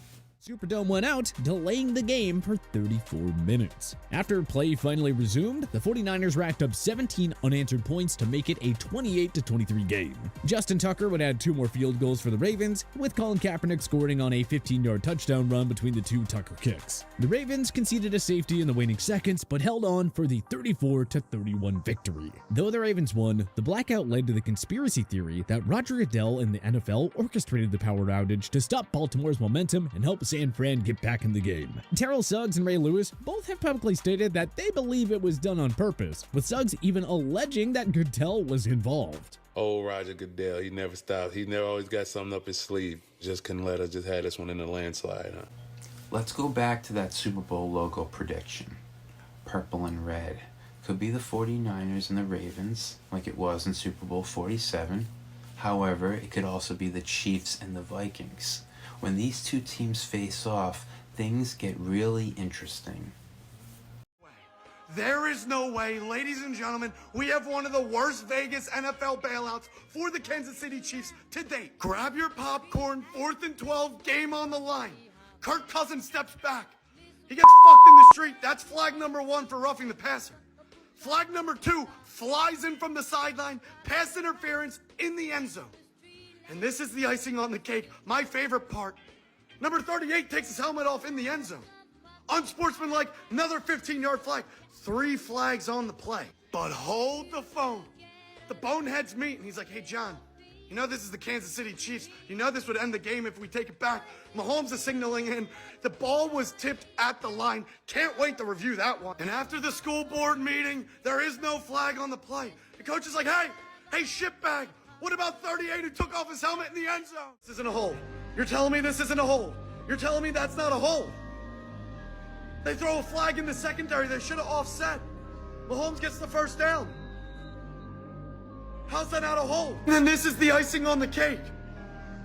Superdome went out, delaying the game for 34 minutes. After play finally resumed, the 49ers racked up 17 unanswered points to make it a 28-23 game. Justin Tucker would add 2 more field goals for the Ravens, with Colin Kaepernick scoring on a 15-yard touchdown run between the 2 Tucker kicks. The Ravens conceded a safety in the waning seconds, but held on for the 34-31 victory. Though the Ravens won, the blackout led to the conspiracy theory that Roger Goodell and the NFL orchestrated the power outage to stop Baltimore's momentum and help San Fran get back in the game. Terrell Suggs and Ray Lewis both have publicly stated that they believe it was done on purpose, with Suggs even alleging that Goodell was involved. Old Roger Goodell, he never stopped. He never always got something up his sleeve. Just couldn't let us, just had this one in the landslide, huh? Let's go back to that Super Bowl logo prediction. Purple and red. Could be the 49ers and the Ravens, like it was in Super Bowl 47. However, it could also be the Chiefs and the Vikings. When these two teams face off, things get really interesting. There is no way, ladies and gentlemen, we have one of the worst Vegas NFL bailouts for the Kansas City Chiefs to date. Grab your popcorn, 4th and 12, game on the line. Kirk Cousins steps back. He gets fucked in the street. That's flag number 1 for roughing the passer. Flag number 2, flies in from the sideline, pass interference in the end zone. And this is the icing on the cake, my favorite part. Number 38 takes his helmet off in the end zone. Unsportsmanlike, another 15-yard flag. 3 flags on the play. But hold the phone. The boneheads meet, and he's like, hey, John, you know this is the Kansas City Chiefs. You know this would end the game if we take it back. Mahomes is signaling in. The ball was tipped at the line. Can't wait to review that one. And after the school board meeting, there is no flag on the play. The coach is like, hey, shitbag. What about 38 who took off his helmet in the end zone? This isn't a hold. You're telling me this isn't a hold. You're telling me that's not a hold. They throw a flag in the secondary. They should have offset. Mahomes gets the first down. How's that not a hold? And then this is the icing on the cake.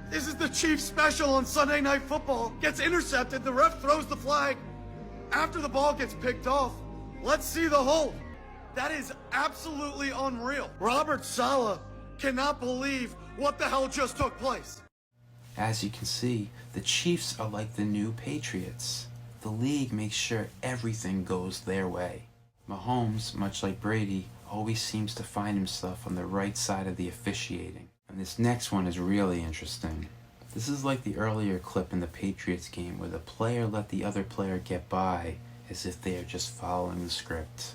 This is the Chiefs special on Sunday Night Football. Gets intercepted. The ref throws the flag. After the ball gets picked off, let's see the hold. That is absolutely unreal. Robert Saleh cannot believe what the hell just took place. As you can see, the Chiefs are like the new Patriots. The league makes sure everything goes their way. Mahomes, much like Brady, always seems to find himself on the right side of the officiating. And this next one is really interesting. This is like the earlier clip in the Patriots game where the player let the other player get by as if they are just following the script.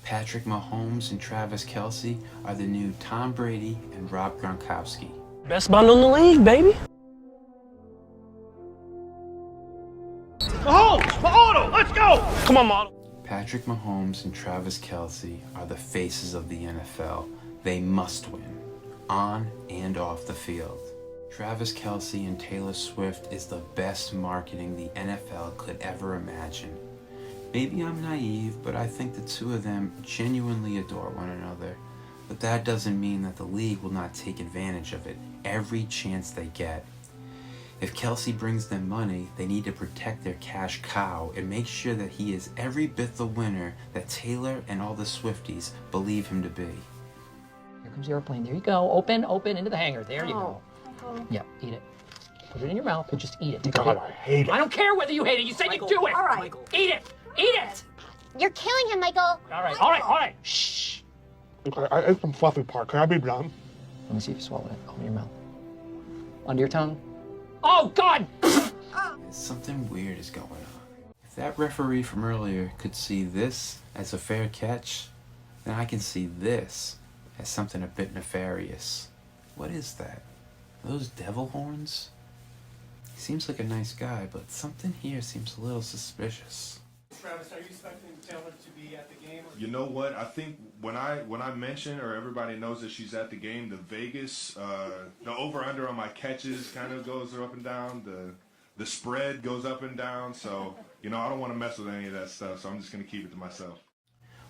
Patrick Mahomes and Travis Kelce are the new Tom Brady and Rob Gronkowski. Best bundle in the league, baby. Mahomes, auto, let's go! Come on, model. Patrick Mahomes and Travis Kelce are the faces of the NFL. They must win, on and off the field. Travis Kelce and Taylor Swift is the best marketing the NFL could ever imagine. Maybe I'm naive, but I think the two of them genuinely adore one another. But that doesn't mean that the league will not take advantage of it every chance they get. If Kelce brings them money, they need to protect their cash cow and make sure that he is every bit the winner that Taylor and all the Swifties believe him to be. Here comes the airplane. There you go. Open into the hangar. There you go. Yep, eat it. Put it in your mouth and just eat it. God, I hate it. I don't care whether you hate it. You said you do it. All right. Eat it. Eat it. You're killing him, Michael. All right. Shh. Okay, I ate some fluffy part. Can I be done? Let me see if you swallowed it. Open your mouth. Under your tongue. Oh, God! Something weird is going on. If that referee from earlier could see this as a fair catch, then I can see this as something a bit nefarious. What is that? Those devil horns? He seems like a nice guy, but something here seems a little suspicious. Travis, are you expecting Taylor to be at the game? You know what? I think when I mention, or everybody knows that she's at the game, the Vegas, the over/under on my catches kind of goes up and down. The spread goes up and down. So, I don't want to mess with any of that stuff. So I'm just going to keep it to myself.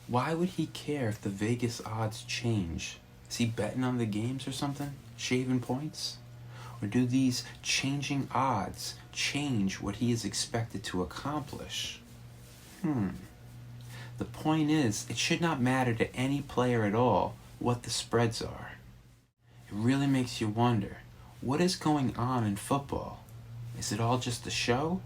Why would he care if the Vegas odds change? Is he betting on the games or something? Shaving points? Or do these changing odds change what he is expected to accomplish? The point is, it should not matter to any player at all what the spreads are. It really makes you wonder, what is going on in football? Is it all just a show?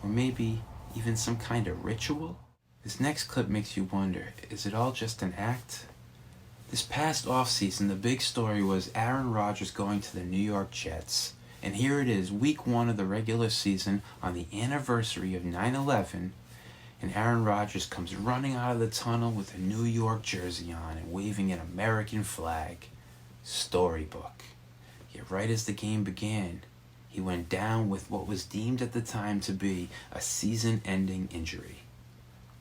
Or maybe even some kind of ritual? This next clip makes you wonder, is it all just an act? This past offseason, the big story was Aaron Rodgers going to the New York Jets. And here it is, week 1 of the regular season on the anniversary of 9/11, and Aaron Rodgers comes running out of the tunnel with a New York jersey on and waving an American flag. Storybook. Yet right as the game began, he went down with what was deemed at the time to be a season-ending injury.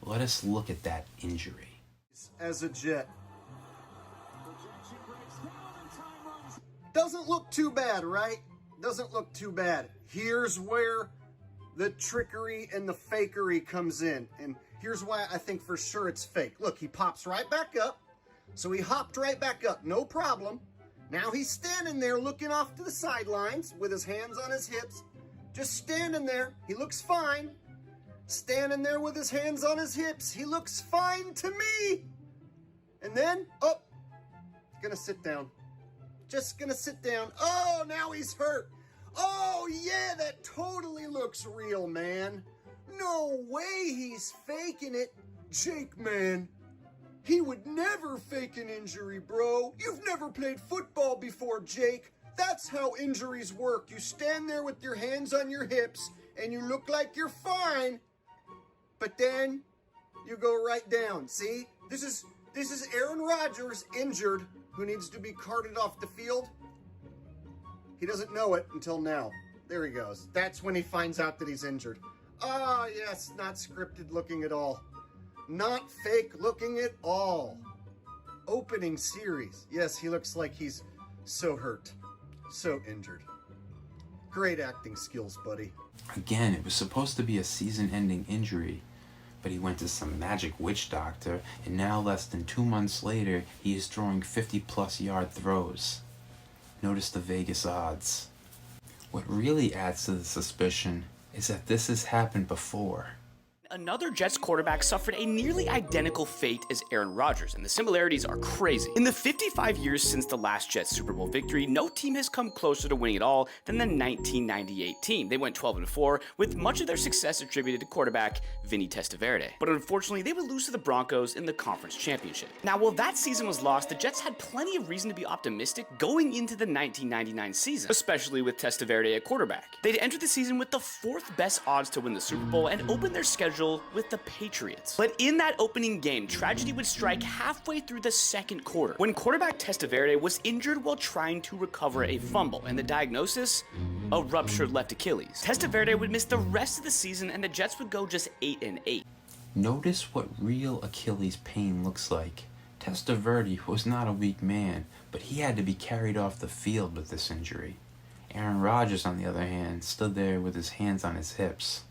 Let us look at that injury. As a Jet. Doesn't look too bad, right? Doesn't look too bad. Here's where the trickery and the fakery comes in. And here's why I think for sure it's fake. Look, he pops right back up. So he hopped right back up, no problem. Now he's standing there looking off to the sidelines with his hands on his hips. Just standing there. He looks fine. Standing there with his hands on his hips. He looks fine to me. And then, oh, he's gonna sit down. Just gonna sit down. Oh, now he's hurt. Oh, yeah, that totally looks real, man. No way he's faking it. Jake, man, he would never fake an injury, bro. You've never played football before, Jake. That's how injuries work. You stand there with your hands on your hips, and you look like you're fine, but then you go right down. See? This is Aaron Rodgers injured, who needs to be carted off the field. He doesn't know it until now. There he goes. That's when he finds out that he's injured. Ah, yes, not scripted looking at all. Not fake looking at all. Opening series. Yes, he looks like he's so hurt, so injured. Great acting skills, buddy. Again, it was supposed to be a season-ending injury, but he went to some magic witch doctor, and now less than 2 months later, he is throwing 50-plus yard throws. Notice the Vegas odds. What really adds to the suspicion is that this has happened before. Another Jets quarterback suffered a nearly identical fate as Aaron Rodgers, and the similarities are crazy. In the 55 years since the last Jets Super Bowl victory, no team has come closer to winning it all than the 1998 team. They went 12-4, with much of their success attributed to quarterback Vinny Testaverde. But unfortunately, they would lose to the Broncos in the conference championship. Now, while that season was lost, the Jets had plenty of reason to be optimistic going into the 1999 season, especially with Testaverde at quarterback. They'd entered the season with the 4th best odds to win the Super Bowl and opened their schedule with the Patriots. But in that opening game, tragedy would strike halfway through the second quarter, when quarterback Testaverde was injured while trying to recover a fumble, and the diagnosis? A ruptured left Achilles. Testaverde would miss the rest of the season, and the Jets would go just 8-8. Notice what real Achilles pain looks like. Testaverde was not a weak man, but he had to be carried off the field with this injury. Aaron Rodgers, on the other hand, stood there with his hands on his hips.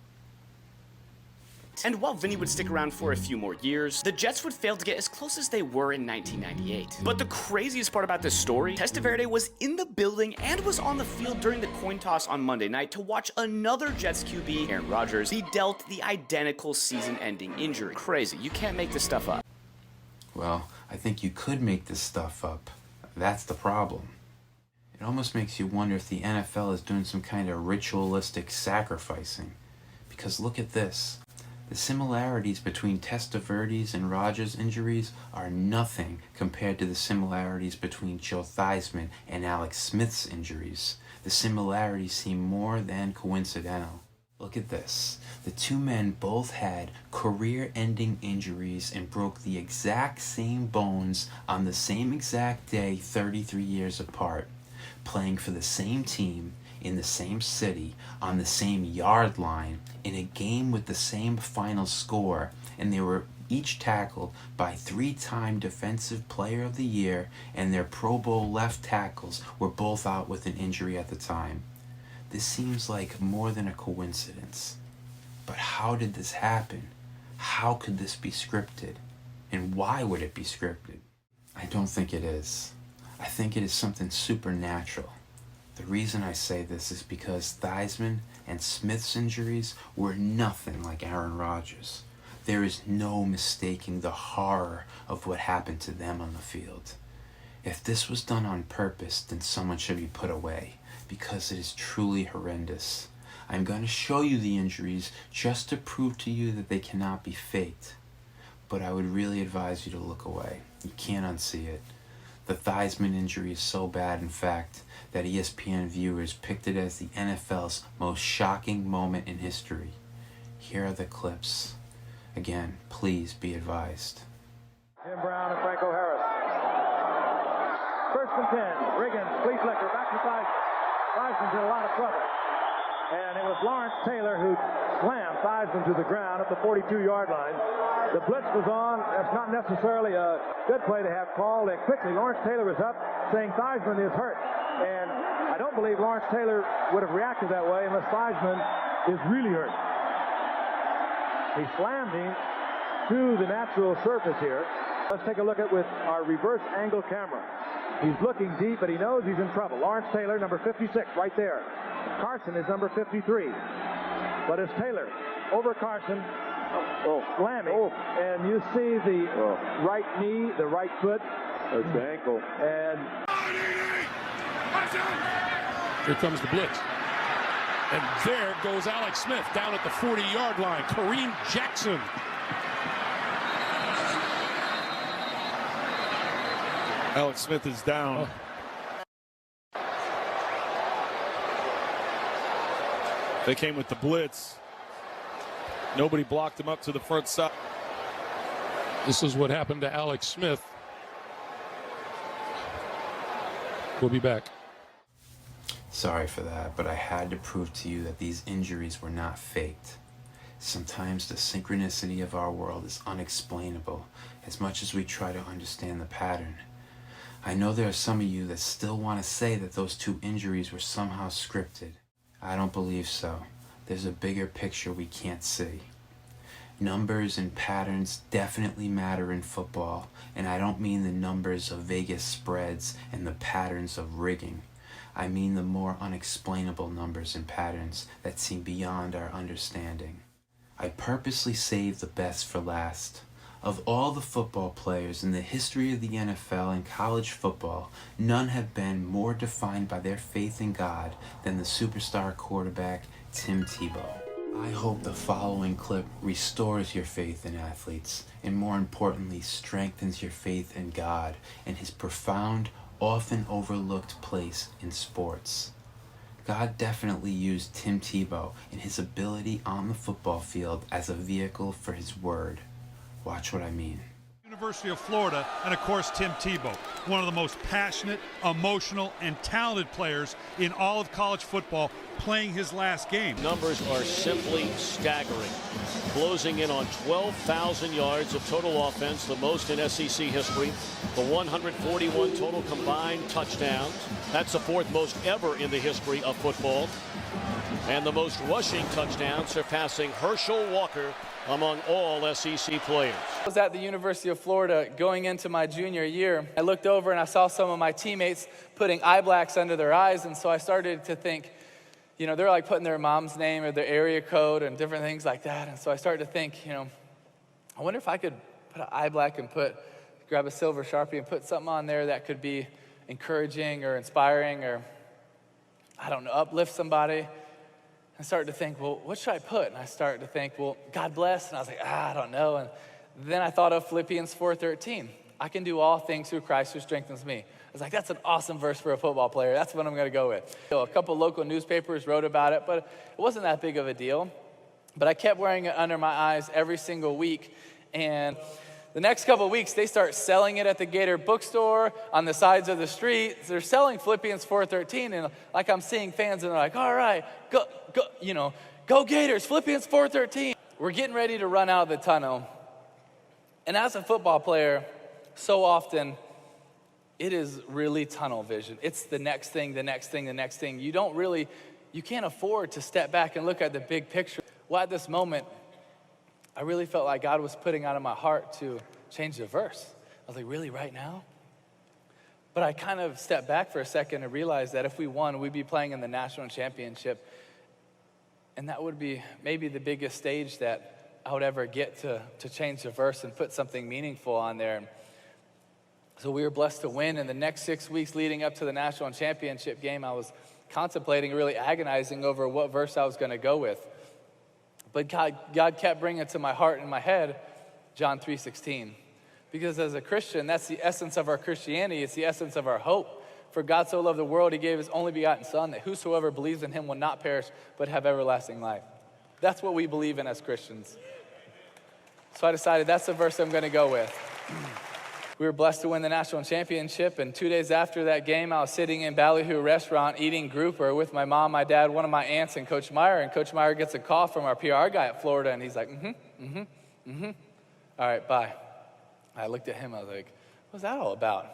And while Vinny would stick around for a few more years, the Jets would fail to get as close as they were in 1998. But the craziest part about this story, Testaverde was in the building and was on the field during the coin toss on Monday night to watch another Jets QB, Aaron Rodgers, be dealt the identical season-ending injury. Crazy. You can't make this stuff up. Well, I think you could make this stuff up. That's the problem. It almost makes you wonder if the NFL is doing some kind of ritualistic sacrificing. Because look at this. The similarities between Testaverde's and Rodgers' injuries are nothing compared to the similarities between Joe Theismann and Alex Smith's injuries. The similarities seem more than coincidental. Look at this. The two men both had career-ending injuries and broke the exact same bones on the same exact day 33 years apart, playing for the same team, in the same city, on the same yard line, in a game with the same final score, and they were each tackled by 3-time Defensive Player of the Year, and their Pro Bowl left tackles were both out with an injury at the time. This seems like more than a coincidence. But how did this happen? How could this be scripted? And why would it be scripted? I don't think it is. I think it is something supernatural. The reason I say this is because Theismann and Smith's injuries were nothing like Aaron Rodgers. There is no mistaking the horror of what happened to them on the field. If this was done on purpose, then someone should be put away, because it is truly horrendous. I'm going to show you the injuries just to prove to you that they cannot be faked. But I would really advise you to look away. You can't unsee it. The Theismann injury is so bad, in fact, that ESPN viewers picked it as the NFL's most shocking moment in history. Here are the clips. Again, please be advised. Jim Brown and Franco Harris. 1st and 10. Riggins, Fleetflicker, back to Theismann's in a lot of trouble. And it was Lawrence Taylor who slammed Theismann to the ground at the 42-yard line. The blitz was on. That's not necessarily a good play to have called. And quickly, Lawrence Taylor was up saying Theismann is hurt. And I don't believe Lawrence Taylor would have reacted that way unless Theismann is really hurt. He slammed him to the natural surface here. Let's take a look at with our reverse angle camera. He's looking deep, but he knows he's in trouble. Lawrence Taylor, number 56, right there. Carson is number 53. But it's Taylor over Carson, slamming. And you see the right knee, the right foot. That's the ankle. And here comes the blitz. And there goes Alex Smith down at the 40-yard line. Kareem Jackson. Alex Smith is down. They came with the blitz. Nobody blocked him up to the front side. This is what happened to Alex Smith. We'll be back. Sorry for that, but I had to prove to you that these injuries were not faked. Sometimes the synchronicity of our world is unexplainable, as much as we try to understand the pattern. I know there are some of you that still want to say that those 2 injuries were somehow scripted. I don't believe so. There's a bigger picture we can't see. Numbers and patterns definitely matter in football, and I don't mean the numbers of Vegas spreads and the patterns of rigging. I mean the more unexplainable numbers and patterns that seem beyond our understanding. I purposely saved the best for last. Of all the football players in the history of the NFL and college football, none have been more defined by their faith in God than the superstar quarterback Tim Tebow. I hope the following clip restores your faith in athletes, and more importantly, strengthens your faith in God and His profound, often overlooked place in sports. God definitely used Tim Tebow and his ability on the football field as a vehicle for His word. Watch what I mean. University of Florida, and of course Tim Tebow, one of the most passionate, emotional, and talented players in all of college football, playing his last game. Numbers are simply staggering. Closing in on 12,000 yards of total offense, the most in SEC history. The 141 total combined touchdowns. That's the 4th most ever in the history of football. And the most rushing touchdowns, surpassing Herschel Walker among all SEC players. I was at the University of Florida going into my junior year. I looked over and I saw some of my teammates putting eye blacks under their eyes, and so I started to think, you know, they're like putting their mom's name or their area code and different things like that. And so I started to think, you know, I wonder if I could put an eye black and grab a silver Sharpie and put something on there that could be encouraging or inspiring or, I don't know, uplift somebody. I started to think, well, what should I put? And I started to think, well, God bless. And I was like, I don't know. And then I thought of Philippians 4:13. I can do all things through Christ who strengthens me. I was like, that's an awesome verse for a football player. That's what I'm going to go with. So a couple local newspapers wrote about it, but it wasn't that big of a deal. But I kept wearing it under my eyes every single week. And the next couple of weeks, they start selling it at the Gator bookstore, on the sides of the street. They're selling Philippians 4:13, and like I'm seeing fans, and they're like, all right, go Gators, Philippians 4:13. We're getting ready to run out of the tunnel. And as a football player, so often, it is really tunnel vision. It's the next thing, the next thing, the next thing. You can't afford to step back and look at the big picture. Well, at this moment, I really felt like God was putting out of my heart to change the verse. I was like, really, right now? But I kind of stepped back for a second and realized that if we won, we'd be playing in the national championship. And that would be maybe the biggest stage that I would ever get to change the verse and put something meaningful on there. So we were blessed to win. In the next 6 weeks leading up to the national championship game, I was contemplating, really agonizing over what verse I was going to go with. But God kept bringing it to my heart and my head, John 3:16. Because as a Christian, that's the essence of our Christianity. It's the essence of our hope. For God so loved the world, he gave his only begotten Son, that whosoever believes in him will not perish, but have everlasting life. That's what we believe in as Christians. So I decided that's the verse I'm going to go with. We were blessed to win the national championship, and 2 days after that game, I was sitting in Ballyhoo restaurant eating grouper with my mom, my dad, one of my aunts, and Coach Meyer. And Coach Meyer gets a call from our PR guy at Florida, and he's like, all right, bye. I looked at him, I was like, what's that all about?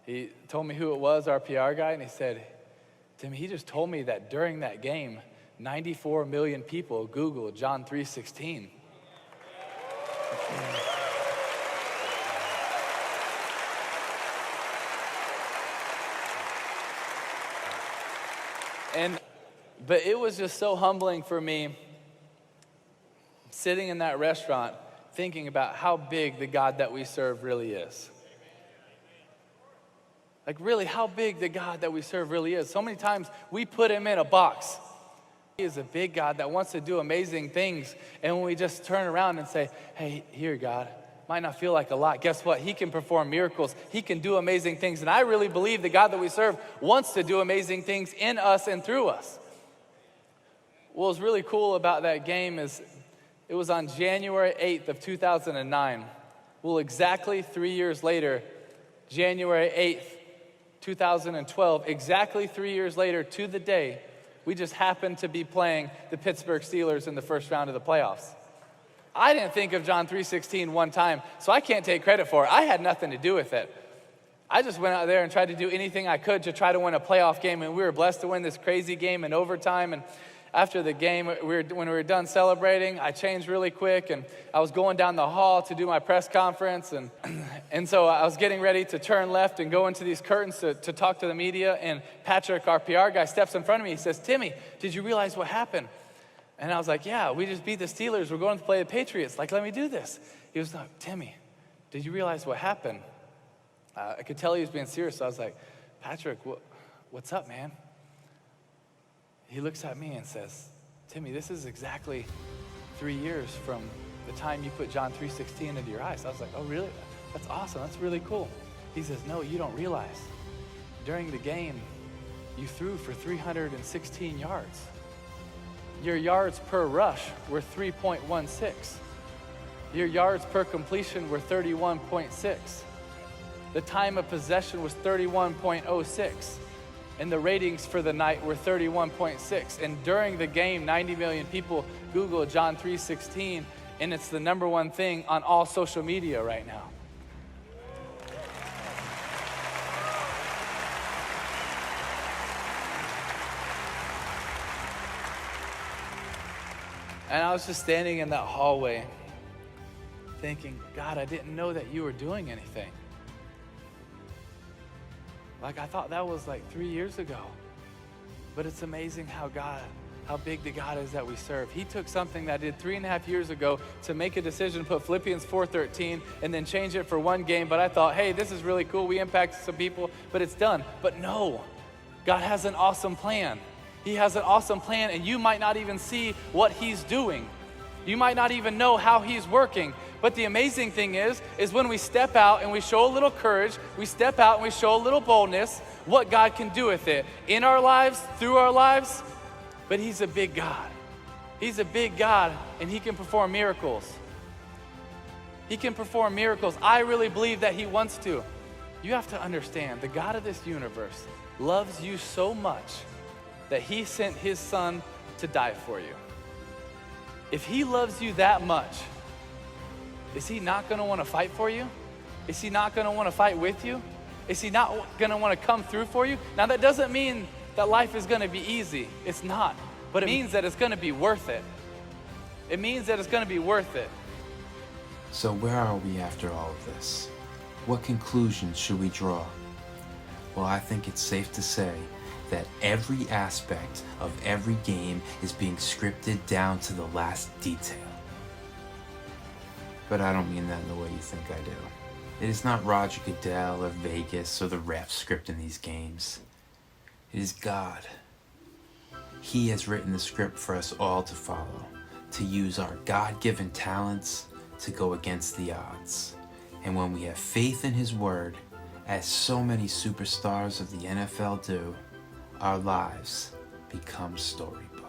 He told me who it was, our PR guy, and he said, Tim, he just told me that during that game, 94 million people Googled John 3:16. But it was just so humbling for me sitting in that restaurant thinking about how big the God that we serve really is. Like really how big the God that we serve really is. So many times we put him in a box. He is a big God that wants to do amazing things. And when we just turn around and say, hey, here God, might not feel like a lot. Guess what? He can perform miracles. He can do amazing things. And I really believe the God that we serve wants to do amazing things in us and through us. What was really cool about that game is it was on January 8th of 2009. Well, exactly 3 years later, January 8th, 2012, exactly 3 years later to the day, we just happened to be playing the Pittsburgh Steelers in the first round of the playoffs. I didn't think of John 3:16 one time, so I can't take credit for it. I had nothing to do with it. I just went out there and tried to do anything I could to try to win a playoff game, and we were blessed to win this crazy game in overtime. And after the game, when we were done celebrating, I changed really quick, and I was going down the hall to do my press conference, and so I was getting ready to turn left and go into these curtains to talk to the media, and Patrick, our PR guy, steps in front of me. He says, Timmy, did you realize what happened? And I was like, yeah, we just beat the Steelers. We're going to play the Patriots. Like, let me do this. He was like, Timmy, did you realize what happened? I could tell he was being serious, so I was like, Patrick, what's up, man? He looks at me and says, Timmy, this is exactly 3 years from the time you put John 3:16 into your eyes. I was like, oh, really? That's awesome. That's really cool. He says, no, you don't realize. During the game, you threw for 316 yards. Your yards per rush were 3.16. Your yards per completion were 31.6. The time of possession was 31.06. And the ratings for the night were 31.6. And during the game, 90 million people Googled John 3:16, and it's the number one thing on all social media right now. And I was just standing in that hallway thinking, God, I didn't know that you were doing anything. Like, I thought that was like 3 years ago. But it's amazing how big the God is that we serve. He took something that I did 3.5 years ago to make a decision, put Philippians 4:13, and then change it for one game. But I thought, hey, this is really cool. We impacted some people, but it's done. But no, God has an awesome plan. He has an awesome plan, and you might not even see what he's doing. You might not even know how he's working. But the amazing thing is when we step out and we show a little courage, we step out and we show a little boldness, what God can do with it in our lives, through our lives. But he's a big God. He's a big God, and he can perform miracles. He can perform miracles. I really believe that he wants to. You have to understand, the God of this universe loves you so much that he sent his son to die for you. If he loves you that much, is he not going to want to fight for you? Is he not going to want to fight with you? Is he not going to want to come through for you? Now, that doesn't mean that life is going to be easy. It's not. But it means that it's going to be worth it. It means that it's going to be worth it. So where are we after all of this? What conclusions should we draw? Well, I think it's safe to say that every aspect of every game is being scripted down to the last detail. But I don't mean that in the way you think I do. It is not Roger Goodell or Vegas or the refs scripting these games. It is God. He has written the script for us all to follow, to use our God-given talents to go against the odds. And when we have faith in His word, as so many superstars of the NFL do, our lives become storybooks.